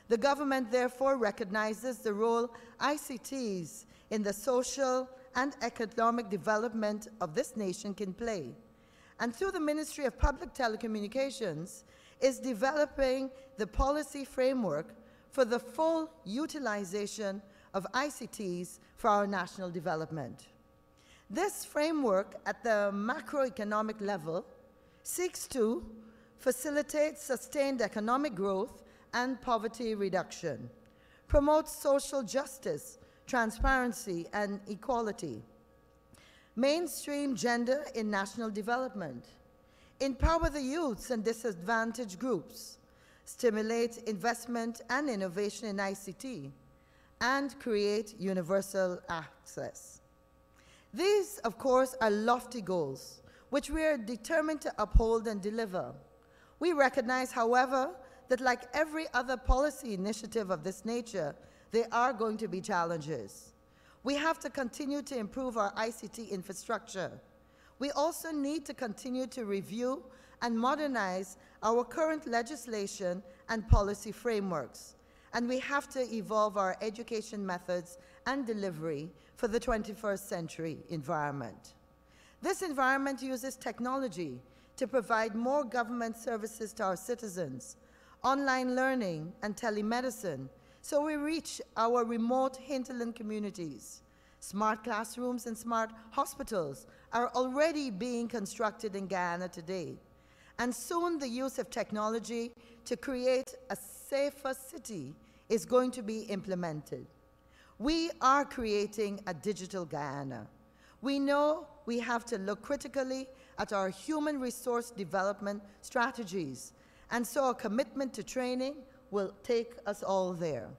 The government therefore recognizes the role ICTs in the social and economic development of this nation can play, and through the Ministry of Public Telecommunications is developing the policy framework for the full utilization of ICTs for our national development. This framework at the macroeconomic level seeks to facilitate sustained economic growth and poverty reduction, promote social justice, transparency, and equality, mainstream gender in national development, empower the youths and disadvantaged groups, stimulate investment and innovation in ICT, and create universal access. These, of course, are lofty goals, which we are determined to uphold and deliver. We recognize, however, that like every other policy initiative of this nature, there are going to be challenges. We have to continue to improve our ICT infrastructure. We also need to continue to review and modernize our current legislation and policy frameworks. And we have to evolve our education methods and delivery for the 21st century environment. This environment uses technology to provide more government services to our citizens, online learning and telemedicine, so we reach our remote hinterland communities. Smart classrooms and smart hospitals are already being constructed in Guyana today. And soon the use of technology to create a safer city is going to be implemented. We are creating a digital Guyana. We know we have to look critically at our human resource development strategies, and so a commitment to training will take us all there.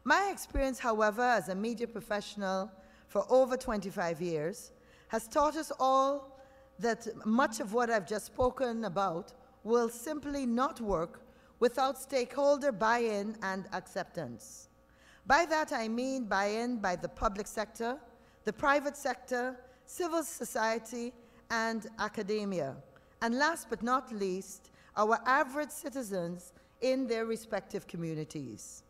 My experience, however, as a media professional for over 25 years, has taught us all that much of what I've just spoken about will simply not work without stakeholder buy-in and acceptance. By that I mean buy-in by the public sector, the private sector, civil society, and academia, and last but not least, our average citizens in their respective communities.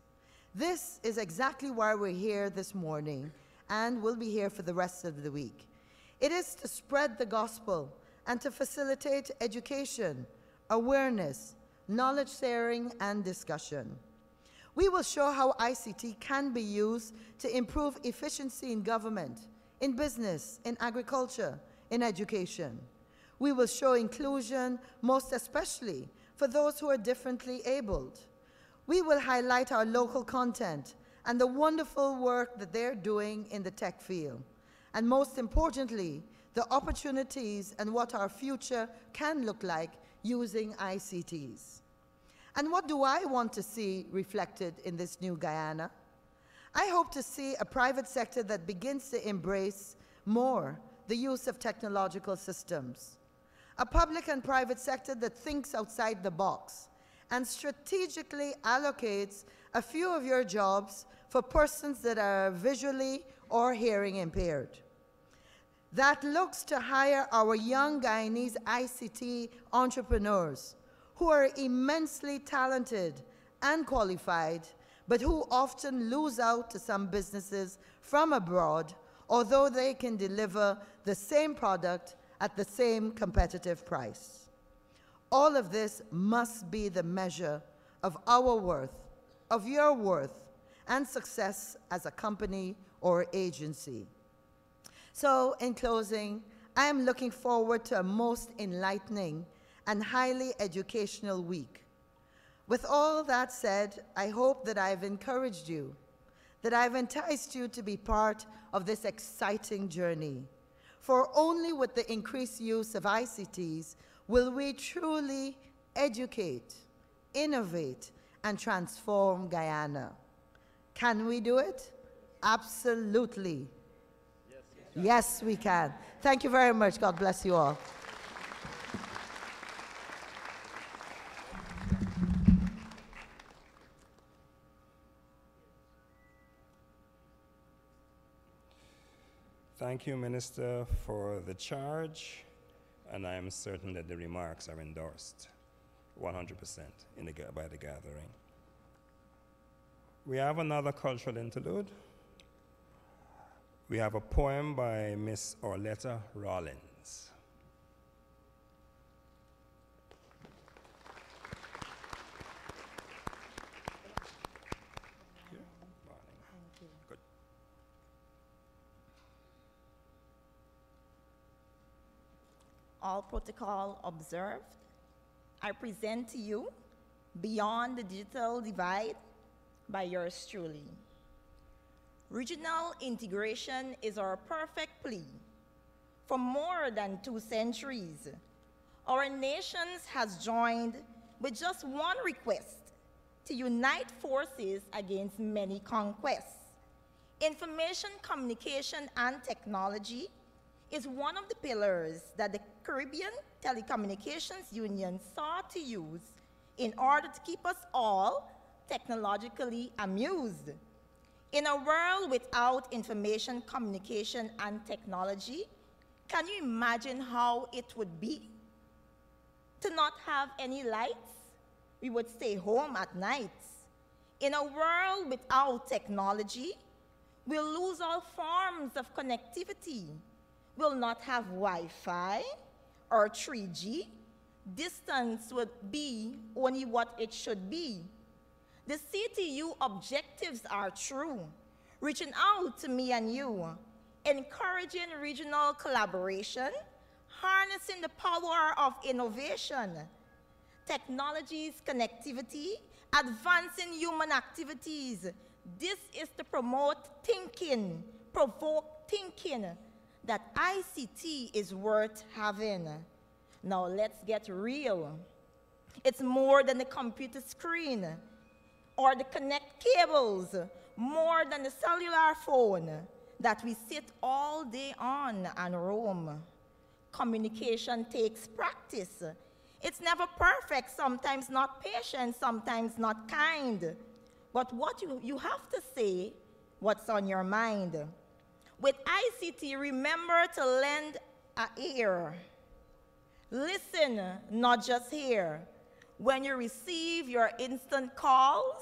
This is exactly why we're here this morning, and will be here for the rest of the week. It is to spread the gospel and to facilitate education, awareness, knowledge sharing, and discussion. We will show how ICT can be used to improve efficiency in government, in business, in agriculture, in education. We will show inclusion, most especially for those who are differently abled. We will highlight our local content and the wonderful work that they're doing in the tech field. And most importantly, the opportunities and what our future can look like using ICTs. And what do I want to see reflected in this new Guyana? I hope to see a private sector that begins to embrace more the use of technological systems. A public and private sector that thinks outside the box and strategically allocates a few of your jobs for persons that are visually or hearing impaired. That looks to hire our young Guyanese ICT entrepreneurs who are immensely talented and qualified, but who often lose out to some businesses from abroad, although they can deliver the same product at the same competitive price. All of this must be the measure of our worth, of your worth, and success as a company or agency. So, in closing, I am looking forward to a most enlightening and highly educational week. With all that said, I hope that I've encouraged you, that I've enticed you to be part of this exciting journey. For only with the increased use of ICTs will we truly educate, innovate, and transform Guyana. Can we do it? Absolutely. Yes, we can. Thank you very much. God bless you all. Thank you, Minister, for the charge, and I am certain that the remarks are endorsed 100% by the gathering. We have another cultural interlude. We have a poem by Miss Orletta Rollins. Good. All protocol observed, I present to you Beyond the Digital Divide by yours truly. Regional integration is our perfect plea. For more than 2 centuries, our nations has joined with just one request: to unite forces against many conquests. Information, communication, and technology is one of the pillars that the Caribbean Telecommunications Union sought to use in order to keep us all technologically amused. In a world without information, communication, and technology, can you imagine how it would be? To not have any lights, we would stay home at nights. In a world without technology, we'll lose all forms of connectivity. We'll not have Wi-Fi or 3G. Distance would be only what it should be. The CTU objectives are true, reaching out to me and you, encouraging regional collaboration, harnessing the power of innovation, technologies, connectivity, advancing human activities. This is to promote thinking, provoke thinking, that ICT is worth having. Now let's get real. It's more than the computer screen or the connect cables, more than the cellular phone that we sit all day on and roam. Communication takes practice. It's never perfect, sometimes not patient, sometimes not kind. But what you have to say, what's on your mind. With ICT, remember to lend an ear. Listen, not just hear. When you receive your instant calls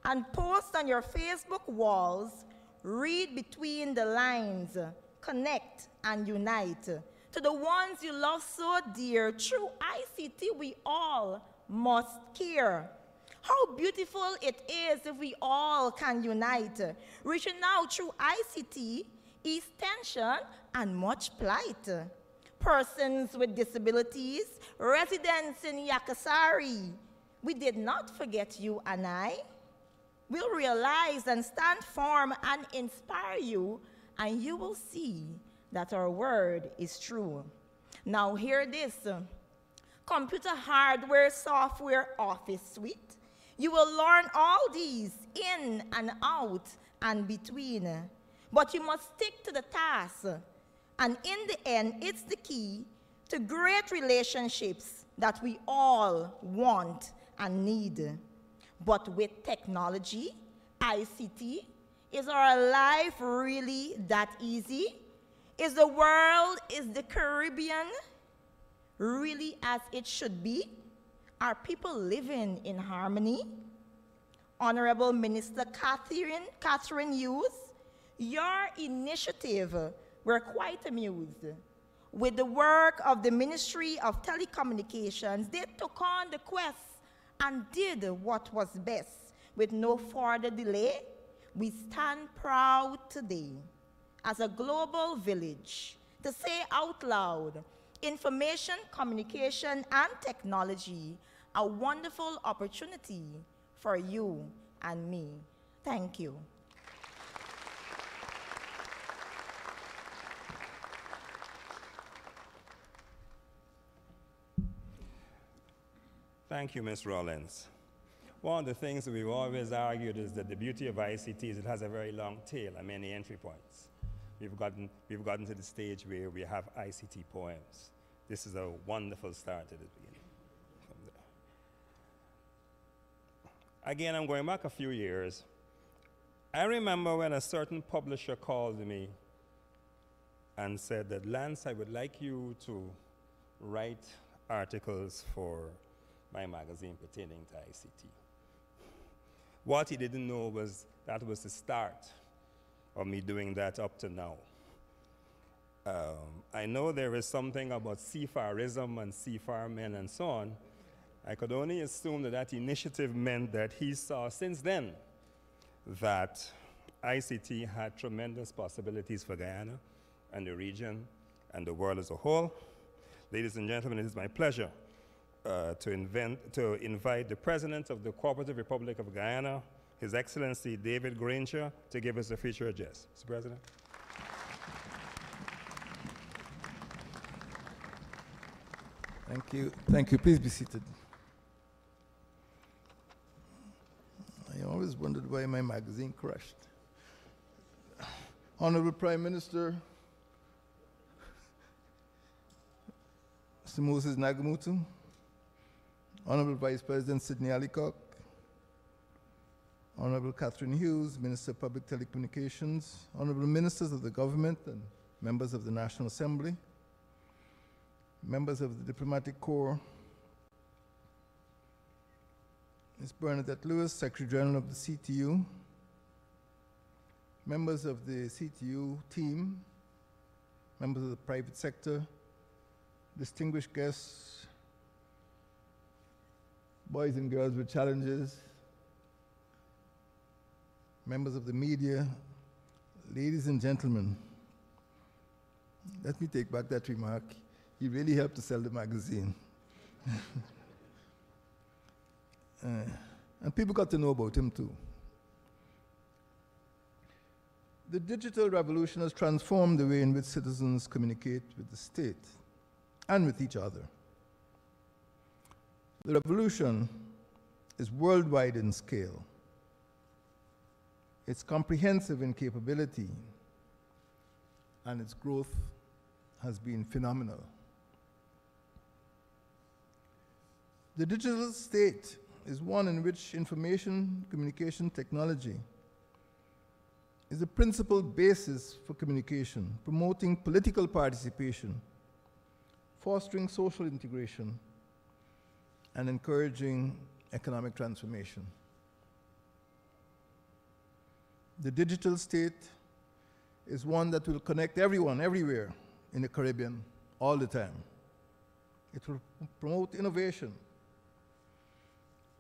and post on your Facebook walls, read between the lines, connect and unite. To the ones you love so dear, through ICT we all must care. How beautiful it is if we all can unite, reaching out through ICT, ease tension and much plight. Persons with disabilities, residents in Yakasari, we did not forget you and I. We'll realize and stand firm and inspire you, and you will see that our word is true. Now hear this. Computer hardware, software, office suite. You will learn all these in and out and between. But you must stick to the task. And in the end, it's the key to great relationships that we all want and need. But with technology, ICT, is our life really that easy? Is the world, is the Caribbean really as it should be? Are people living in harmony? Honorable Minister Catherine Hughes, your initiative, we're quite amused. With the work of the Ministry of Telecommunications, they took on the quest and did what was best. With no further delay, we stand proud today as a global village to say out loud, information, communication, and technology, a wonderful opportunity for you and me. Thank you. Thank you, Ms. Rollins. One of the things that we've always argued is that the beauty of ICT is it has a very long tail and many entry points. We've gotten to the stage where we have ICT poems. This is a wonderful start at the beginning. Again, I'm going back a few years. I remember when a certain publisher called me and said that, Lance, I would like you to write articles for my magazine pertaining to ICT. What he didn't know was that was the start of me doing that up to now. I know there is something about seafarism and seafarmen and so on. I could only assume that that initiative meant that he saw since then that ICT had tremendous possibilities for Guyana and the region and the world as a whole. Ladies and gentlemen, it is my pleasure to invite the President of the Cooperative Republic of Guyana, His Excellency David Granger, to give us a feature address. Mr. President. Thank you. Thank you. Please be seated. I always wondered why my magazine crashed. Honorable Prime Minister, Mr. Moses Nagamutu, Honorable Vice President Sidney Allicock, Honorable Catherine Hughes, Minister of Public Telecommunications, Honorable Ministers of the Government and members of the National Assembly, members of the Diplomatic Corps, Ms. Bernadette Lewis, Secretary General of the CTU, members of the CTU team, members of the private sector, distinguished guests, boys and girls with challenges, members of the media, ladies and gentlemen. Let me take back that remark. He really helped to sell the magazine. And people got to know about him too. The digital revolution has transformed the way in which citizens communicate with the state and with each other. The revolution is worldwide in scale. It's comprehensive in capability, and its growth has been phenomenal. The digital state is one in which information communication technology is the principal basis for communication, promoting political participation, fostering social integration, and encouraging economic transformation. The digital state is one that will connect everyone, everywhere in the Caribbean, all the time. It will promote innovation.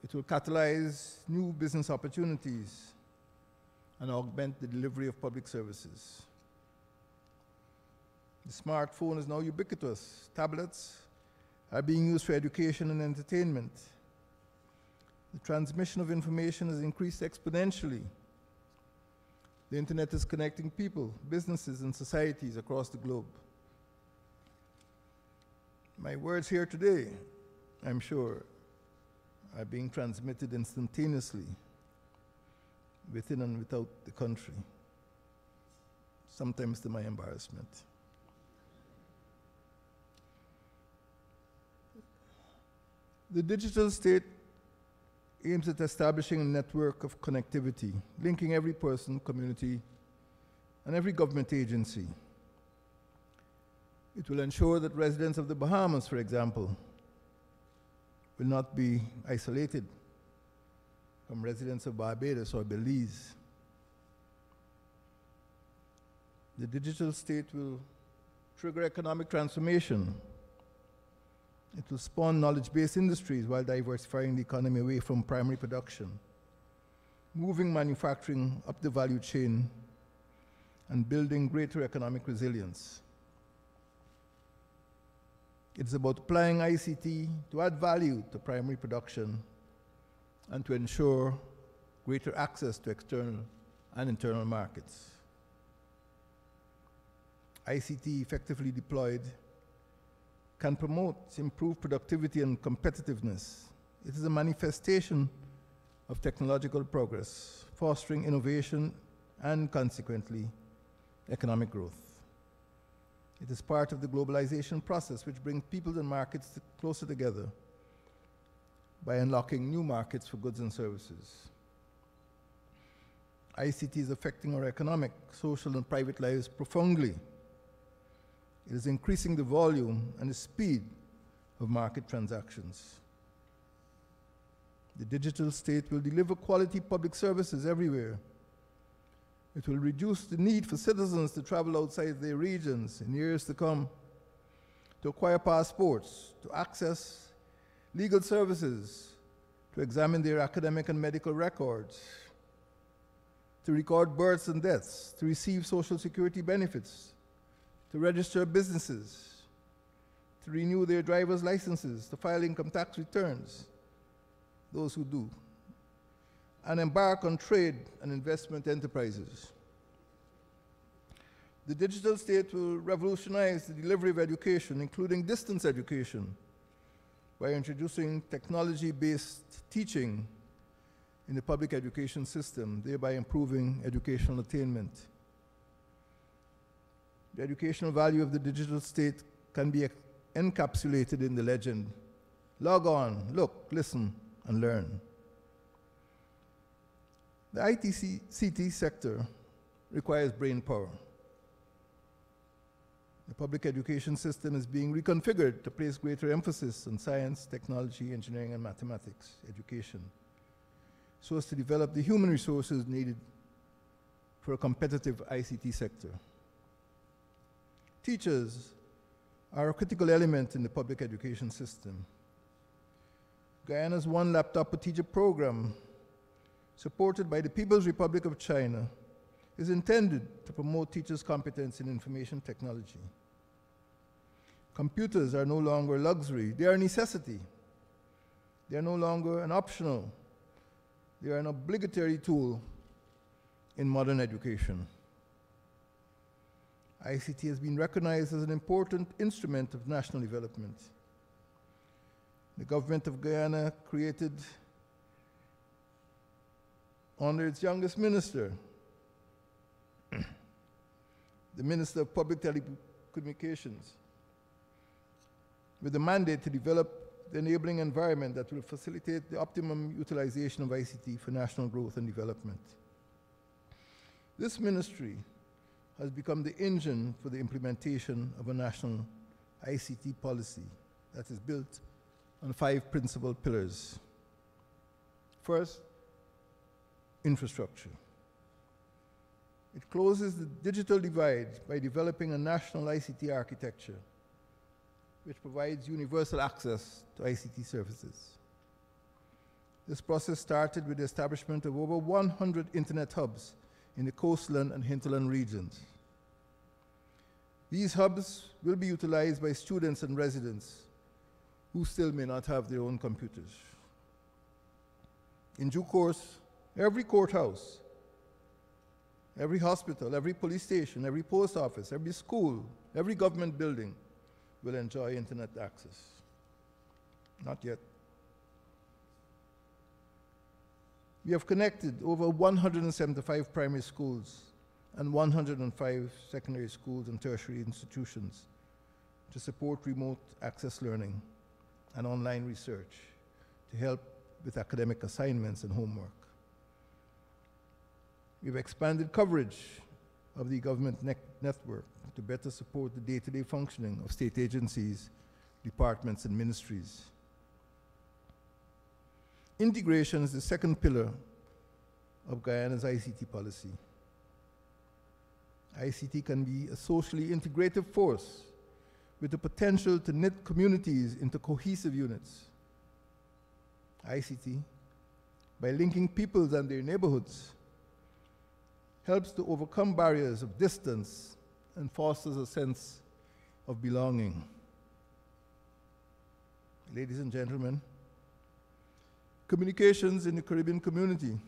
It will catalyze new business opportunities and augment the delivery of public services. The smartphone is now ubiquitous. Tablets are being used for education and entertainment. The transmission of information has increased exponentially. The internet is connecting people, businesses, and societies across the globe. My words here today, I'm sure, are being transmitted instantaneously within and without the country, sometimes to my embarrassment. The digital state aims at establishing a network of connectivity, linking every person, community, and every government agency. It will ensure that residents of the Bahamas, for example, will not be isolated from residents of Barbados or Belize. The digital state will trigger economic transformation. It will spawn knowledge-based industries while diversifying the economy away from primary production, moving manufacturing up the value chain, and building greater economic resilience. It's about applying ICT to add value to primary production and to ensure greater access to external and internal markets. ICT effectively deployed can promote improved productivity and competitiveness. It is a manifestation of technological progress, fostering innovation and, consequently, economic growth. It is part of the globalization process, which brings people and markets closer together by unlocking new markets for goods and services. ICT is affecting our economic, social, and private lives profoundly. It is increasing the volume and the speed of market transactions. The digital state will deliver quality public services everywhere. It will reduce the need for citizens to travel outside their regions in years to come, to acquire passports, to access legal services, to examine their academic and medical records, to record births and deaths, to receive Social Security benefits, to register businesses, to renew their driver's licenses, to file income tax returns, those who do, and embark on trade and investment enterprises. The digital state will revolutionize the delivery of education, including distance education, by introducing technology-based teaching in the public education system, thereby improving educational attainment. The educational value of the digital state can be encapsulated in the legend: log on, look, listen, and learn. The ICT sector requires brain power. The public education system is being reconfigured to place greater emphasis on science, technology, engineering, and mathematics education. so as to develop the human resources needed for a competitive ICT sector. Teachers are a critical element in the public education system. Guyana's One Laptop Per Teacher program, supported by the People's Republic of China, is intended to promote teachers' competence in information technology. Computers are no longer a luxury, they are a necessity. They are no longer an optional, they are an obligatory tool in modern education. ICT has been recognized as an important instrument of national development. The government of Guyana created, under its youngest minister, the Minister of Public Telecommunications, with the mandate to develop the enabling environment that will facilitate the optimum utilization of ICT for national growth and development. This ministry has become the engine for the implementation of a national ICT policy that is built on 5 principal pillars. First, infrastructure. It closes the digital divide by developing a national ICT architecture which provides universal access to ICT services. This process started with the establishment of over 100 internet hubs in the coastland and hinterland regions. These hubs will be utilized by students and residents who still may not have their own computers. In due course, every courthouse, every hospital, every police station, every post office, every school, every government building will enjoy internet access. Not yet. We have connected over 175 primary schools and 105 secondary schools and tertiary institutions to support remote access learning and online research to help with academic assignments and homework. We've expanded coverage of the government network to better support the day-to-day functioning of state agencies, departments, and ministries. Integration is the second pillar of Guyana's ICT policy. ICT can be a socially integrative force with the potential to knit communities into cohesive units. ICT, by linking peoples and their neighborhoods, helps to overcome barriers of distance and fosters a sense of belonging. Ladies and gentlemen, communications in the Caribbean community,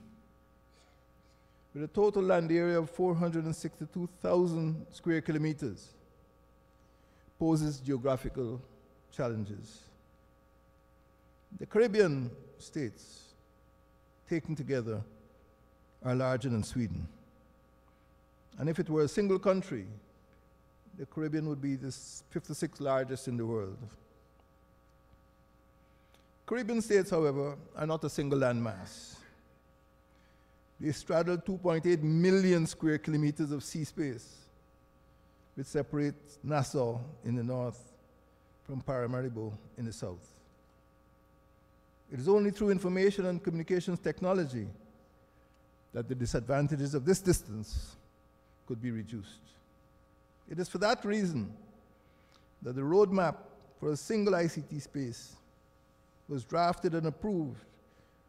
with a total land area of 462,000 square kilometers, poses geographical challenges. The Caribbean states, taken together, are larger than Sweden. And if it were a single country, the Caribbean would be the 56th largest in the world. Caribbean states, however, are not a single landmass. They straddle 2.8 million square kilometers of sea space, which separates Nassau in the north from Paramaribo in the south. It is only through information and communications technology that the disadvantages of this distance could be reduced. It is for that reason that the roadmap for a single ICT space was drafted and approved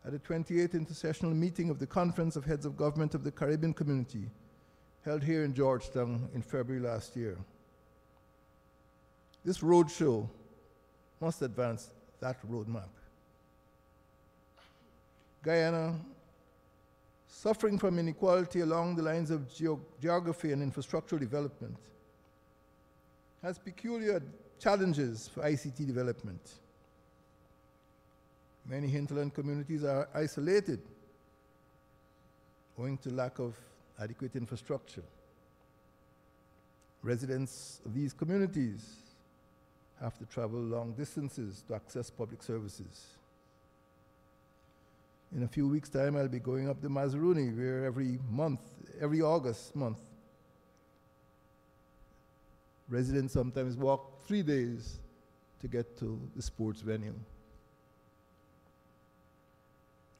at the 28th Intersessional Meeting of the Conference of Heads of Government of the Caribbean Community, held here in Georgetown in February last year. This roadshow must advance that roadmap. Guyana, suffering from inequality along the lines of geography and infrastructural development, has peculiar challenges for ICT development. Many hinterland communities are isolated owing to lack of adequate infrastructure. Residents of these communities have to travel long distances to access public services. In a few weeks' time, I'll be going up the Mazaruni, where every August month, residents sometimes walk 3 days to get to the sports venue.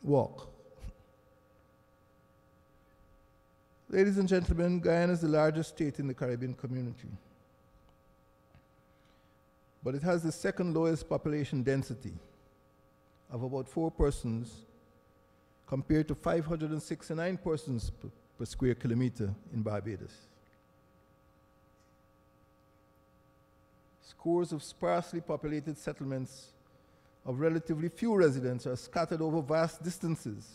Walk. Ladies and gentlemen, Guyana is the largest state in the Caribbean community, but it has the second lowest population density of about 4 persons compared to 569 persons per square kilometer in Barbados. Scores of sparsely populated settlements of relatively few residents are scattered over vast distances,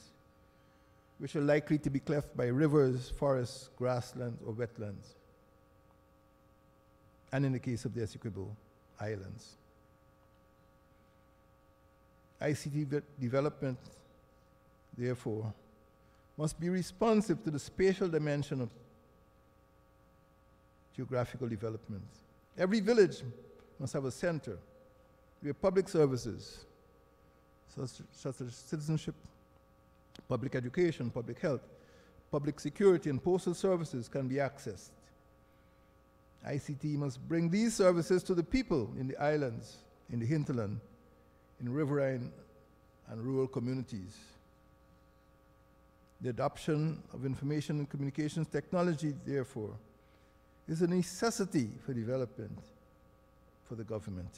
which are likely to be cleft by rivers, forests, grasslands, or wetlands, and in the case of the Essequibo Islands. ICT development, therefore, must be responsive to the spatial dimension of geographical development. Every village must have a center where public services, such as citizenship, public education, public health, public security, and postal services can be accessed. ICT must bring these services to the people in the islands, in the hinterland, in riverine and rural communities. The adoption of information and communications technology, therefore, is a necessity for development for the government.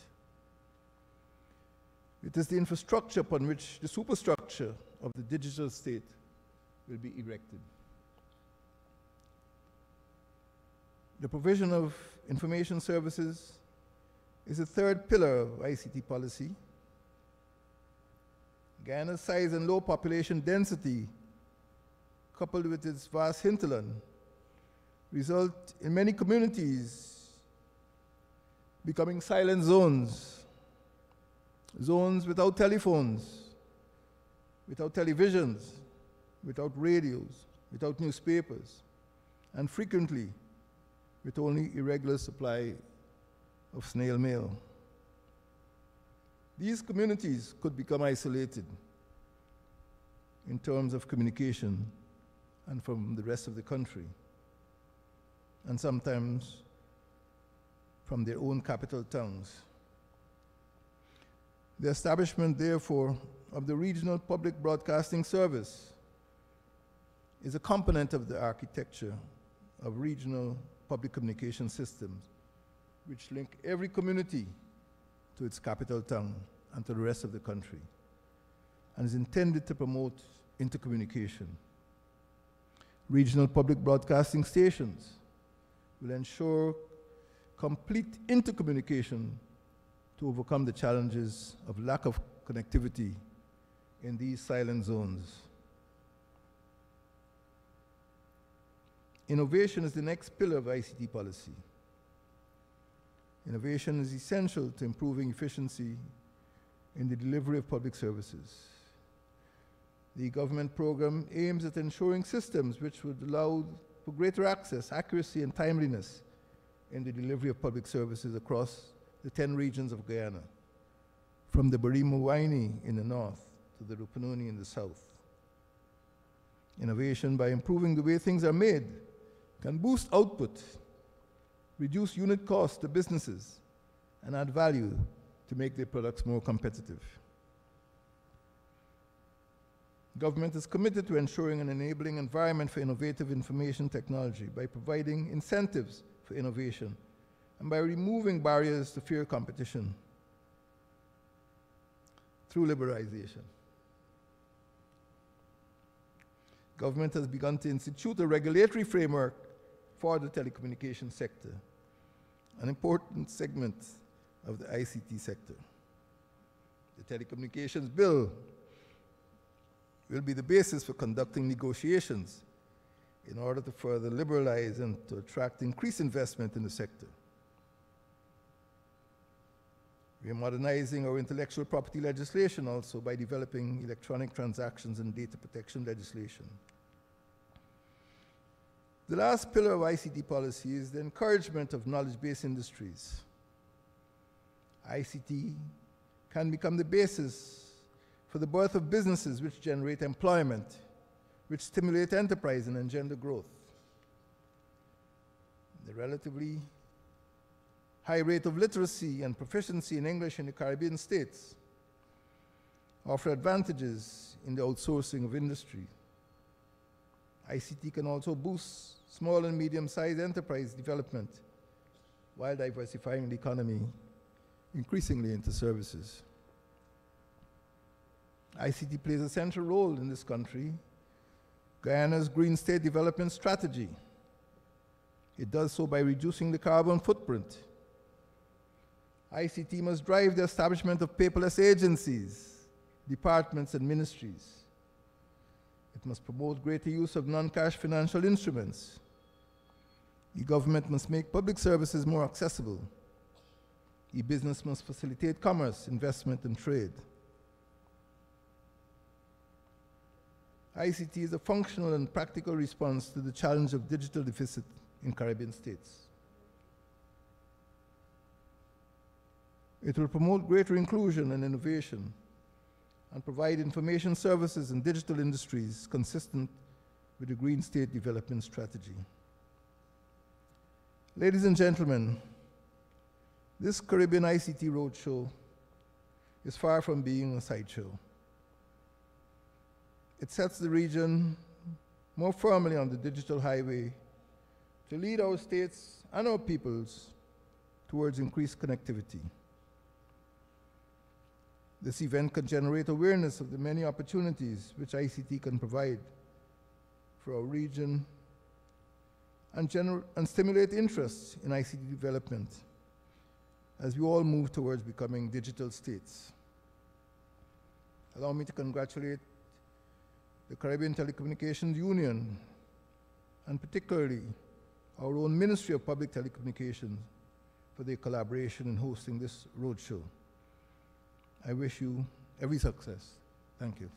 It is the infrastructure upon which the superstructure of the digital state will be erected. The provision of information services is a third pillar of ICT policy. Guyana's size and low population density, coupled with its vast hinterland, result in many communities becoming silent zones, zones without telephones, without televisions, without radios, without newspapers, and frequently with only irregular supply of snail mail. These communities could become isolated in terms of communication and from the rest of the country, and sometimes from their own capital towns. The establishment, therefore, of the Regional Public Broadcasting Service is a component of the architecture of regional public communication systems, which link every community to its capital town and to the rest of the country, and is intended to promote intercommunication. Regional public broadcasting stations will ensure complete intercommunication to overcome the challenges of lack of connectivity in these silent zones. Innovation is the next pillar of ICT policy. Innovation is essential to improving efficiency in the delivery of public services. The government program aims at ensuring systems which would allow for greater access, accuracy, and timeliness in the delivery of public services across the 10 regions of Guyana, from the Barima-Waini in the north to the Rupununi in the south. Innovation, by improving the way things are made, can boost output, reduce unit costs to businesses, and add value to make their products more competitive. Government is committed to ensuring an enabling environment for innovative information technology by providing incentives for innovation and by removing barriers to fair competition through liberalization. Government has begun to institute a regulatory framework for the telecommunications sector, an important segment of the ICT sector. The Telecommunications Bill will be the basis for conducting negotiations in order to further liberalize and to attract increased investment in the sector. We are modernizing our intellectual property legislation also by developing electronic transactions and data protection legislation. The last pillar of ICT policy is the encouragement of knowledge-based industries. ICT can become the basis for the birth of businesses which generate employment, which stimulate enterprise and engender growth. The relatively high rate of literacy and proficiency in English in the Caribbean states offer advantages in the outsourcing of industry. ICT can also boost small and medium-sized enterprise development while diversifying the economy increasingly into services. ICT plays a central role in this country. Guyana's Green State Development Strategy. It does so by reducing the carbon footprint. ICT must drive the establishment of paperless agencies, departments, and ministries. It must promote greater use of non-cash financial instruments. E-government must make public services more accessible. E-business must facilitate commerce, investment, and trade. ICT is a functional and practical response to the challenge of digital deficit in Caribbean states. It will promote greater inclusion and innovation and provide information services and digital industries consistent with the Green State Development Strategy. Ladies and gentlemen, this Caribbean ICT Roadshow is far from being a sideshow. It sets the region more firmly on the digital highway to lead our states and our peoples towards increased connectivity. This event can generate awareness of the many opportunities which ICT can provide for our region and stimulate interest in ICT development as we all move towards becoming digital states. Allow me to congratulate the Caribbean Telecommunications Union, and particularly our own Ministry of Public Telecommunications for their collaboration in hosting this roadshow. I wish you every success. Thank you.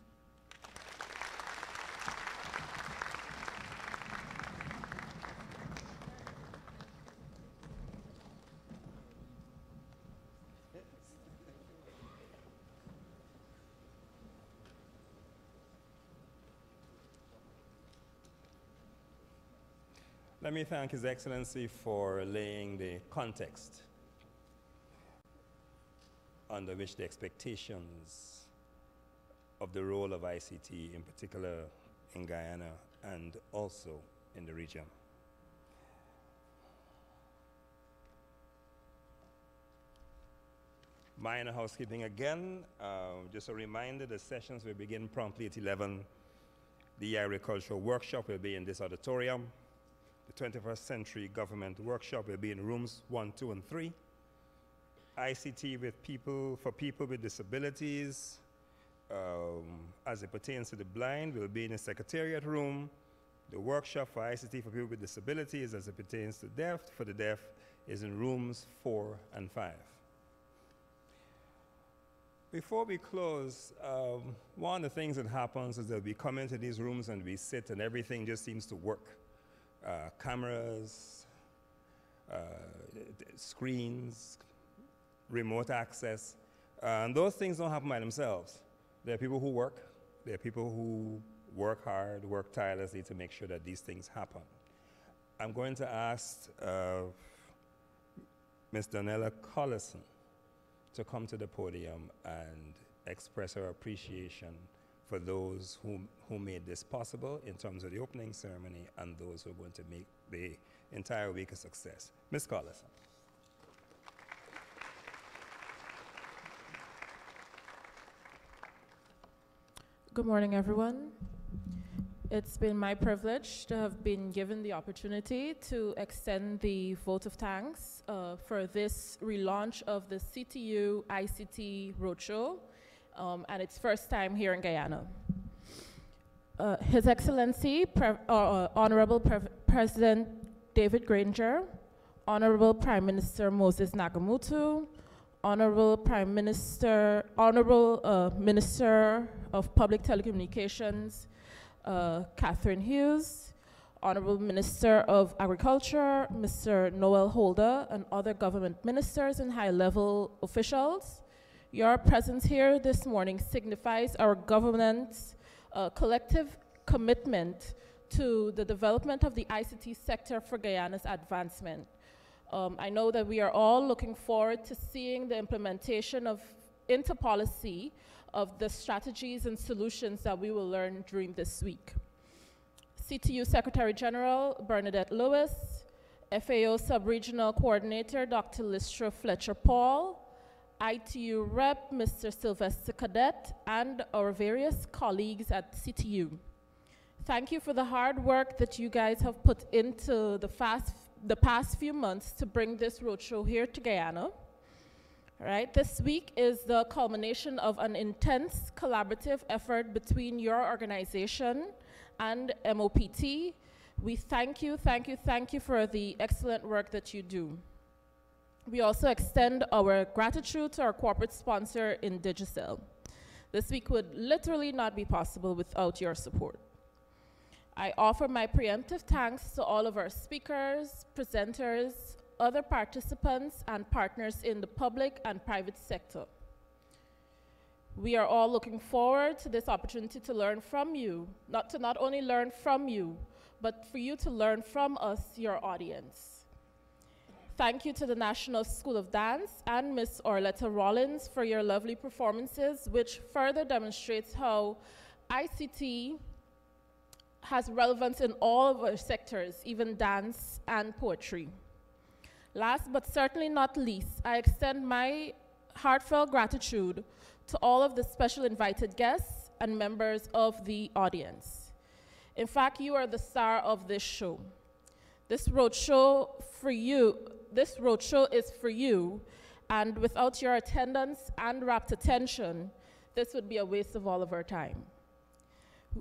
Let me thank His Excellency for laying the context under which the expectations of the role of ICT, in particular in Guyana and also in the region. Minor housekeeping again. Just a reminder, the sessions will begin promptly at 11. The agricultural workshop will be in this auditorium. The 21st Century Government Workshop will be in rooms 1, 2, and 3. ICT for people with disabilities, as it pertains to the blind, will be in the Secretariat room. The workshop for ICT for people with disabilities, as it pertains to for the deaf, is in rooms 4 and 5. Before we close, one of the things that happens is that we come into these rooms and we sit and everything just seems to work. Cameras, screens, remote access, and those things don't happen by themselves. There are people who work. There are people who work hard, work tirelessly to make sure that these things happen. I'm going to ask Ms. Donella Collison to come to the podium and express her appreciation for those who made this possible in terms of the opening ceremony and those who are going to make the entire week a success. Ms. Collison. Good morning, everyone. It's been my privilege to have been given the opportunity to extend the vote of thanks for this relaunch of the CTU ICT Roadshow, and its first time here in Guyana. His Excellency, Honorable President David Granger, Honorable Prime Minister Moses Nagamutu, Honorable Minister of Public Telecommunications, Catherine Hughes, Honorable Minister of Agriculture, Mr. Noel Holder, and other government ministers and high-level officials. Your presence here this morning signifies our government's collective commitment to the development of the ICT sector for Guyana's advancement. I know that we are all looking forward to seeing the implementation into policy of the strategies and solutions that we will learn during this week. CTU Secretary General Bernadette Lewis, FAO Sub-Regional Coordinator Dr. Lystra Fletcher-Paul, ITU Rep Mr. Sylvester Cadet, and our various colleagues at CTU. Thank you for the hard work that you guys have put into the past few months to bring this roadshow here to Guyana. All right, this week is the culmination of an intense collaborative effort between your organization and MOPT. We thank you for the excellent work that you do. We also extend our gratitude to our corporate sponsor in Digicel. This week would literally not be possible without your support. I offer my preemptive thanks to all of our speakers, presenters, other participants, and partners in the public and private sector. We are all looking forward to this opportunity to learn from you, not only learn from you, but for you to learn from us, your audience. Thank you to the National School of Dance and Miss Orletta Rollins for your lovely performances, which further demonstrates how ICT has relevance in all of our sectors, even dance and poetry. Last but certainly not least, I extend my heartfelt gratitude to all of the special invited guests and members of the audience. In fact, you are the star of this show. This roadshow is for you, and without your attendance and rapt attention, this would be a waste of all of our time.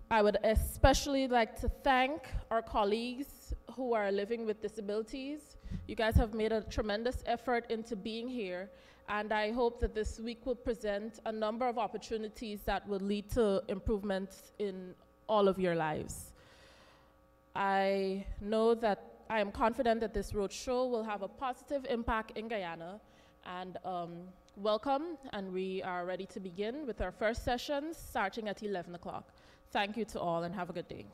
I would especially like to thank our colleagues who are living with disabilities. You guys have made a tremendous effort into being here, and I hope that this week will present a number of opportunities that will lead to improvements in all of your lives. I am confident that this roadshow will have a positive impact in Guyana, and welcome, and we are ready to begin with our first session starting at 11 o'clock. Thank you to all, and have a good day.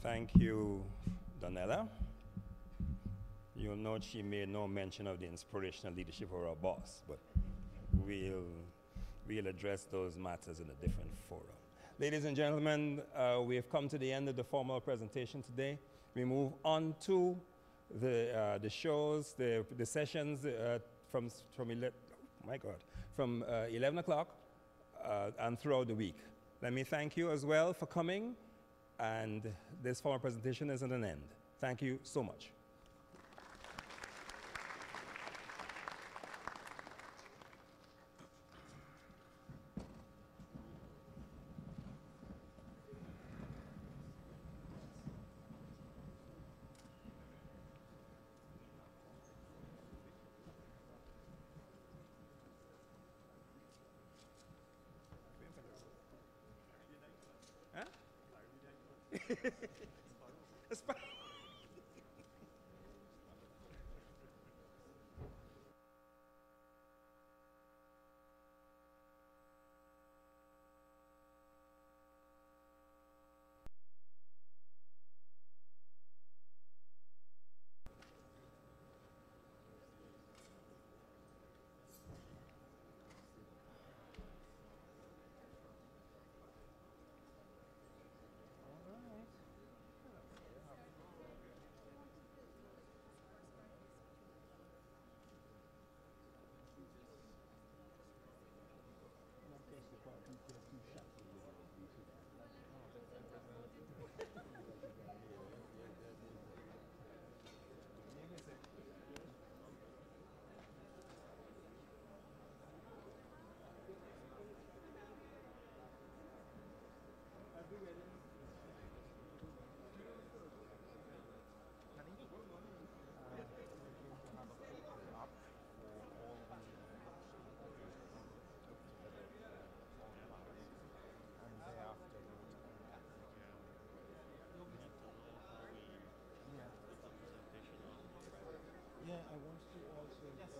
Thank you, Donella. You'll note she made no mention of the inspirational leadership of our boss, but we'll address those matters in a different forum. Ladies and gentlemen, we have come to the end of the formal presentation today. We move on to the shows, the sessions from 11 o'clock and throughout the week. Let me thank you as well for coming, and this formal presentation is at an end. Thank you so much. Yeah, I want to also. Yes.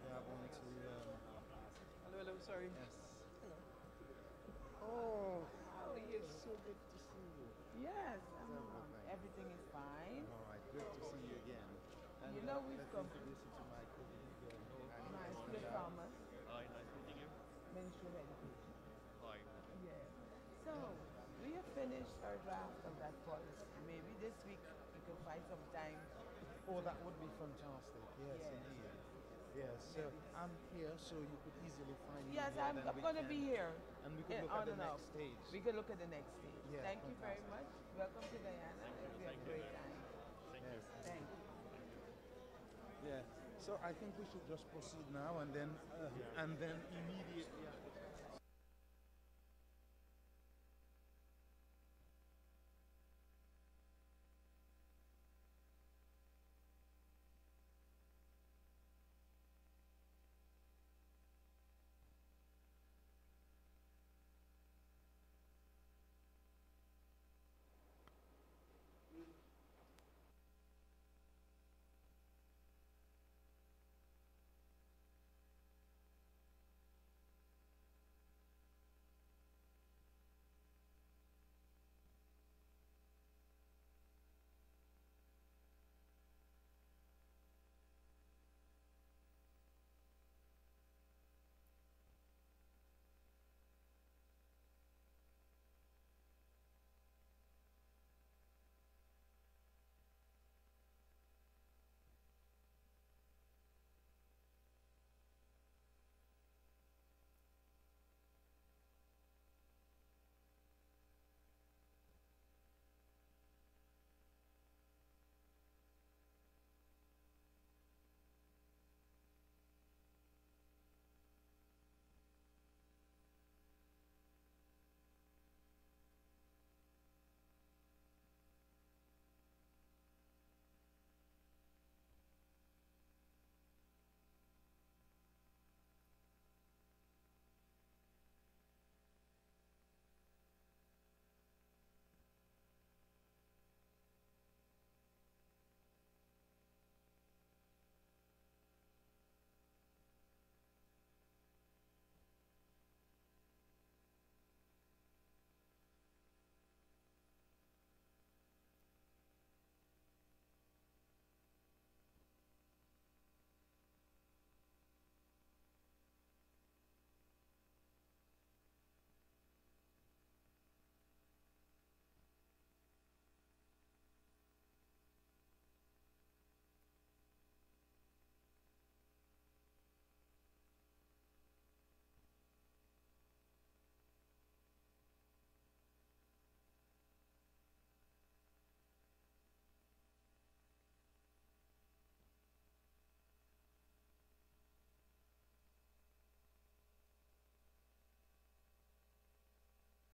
Yeah, I want to. Hello, sorry. Yes. Hello. Oh, it's so good to see you. Yes, everything is fine. All right, good to see you again. And you know we've come. Introduce you to my colleague. Nice, good Thomas. Hi, nice finish our draft of that policy. Maybe this week we could find some time. Oh, that would be fantastic. Yes, Yes. indeed. Yes, so I'm here, so you could easily find me Yes, here, I'm then we going to can- be here. And we could look on at the and off. next stage. We could look at the next stage. Yeah, Thank you very fantastic. much. Welcome to Guyana. We have a great time. Yes. Thank you. Yeah. So I think we should just proceed now and then immediately after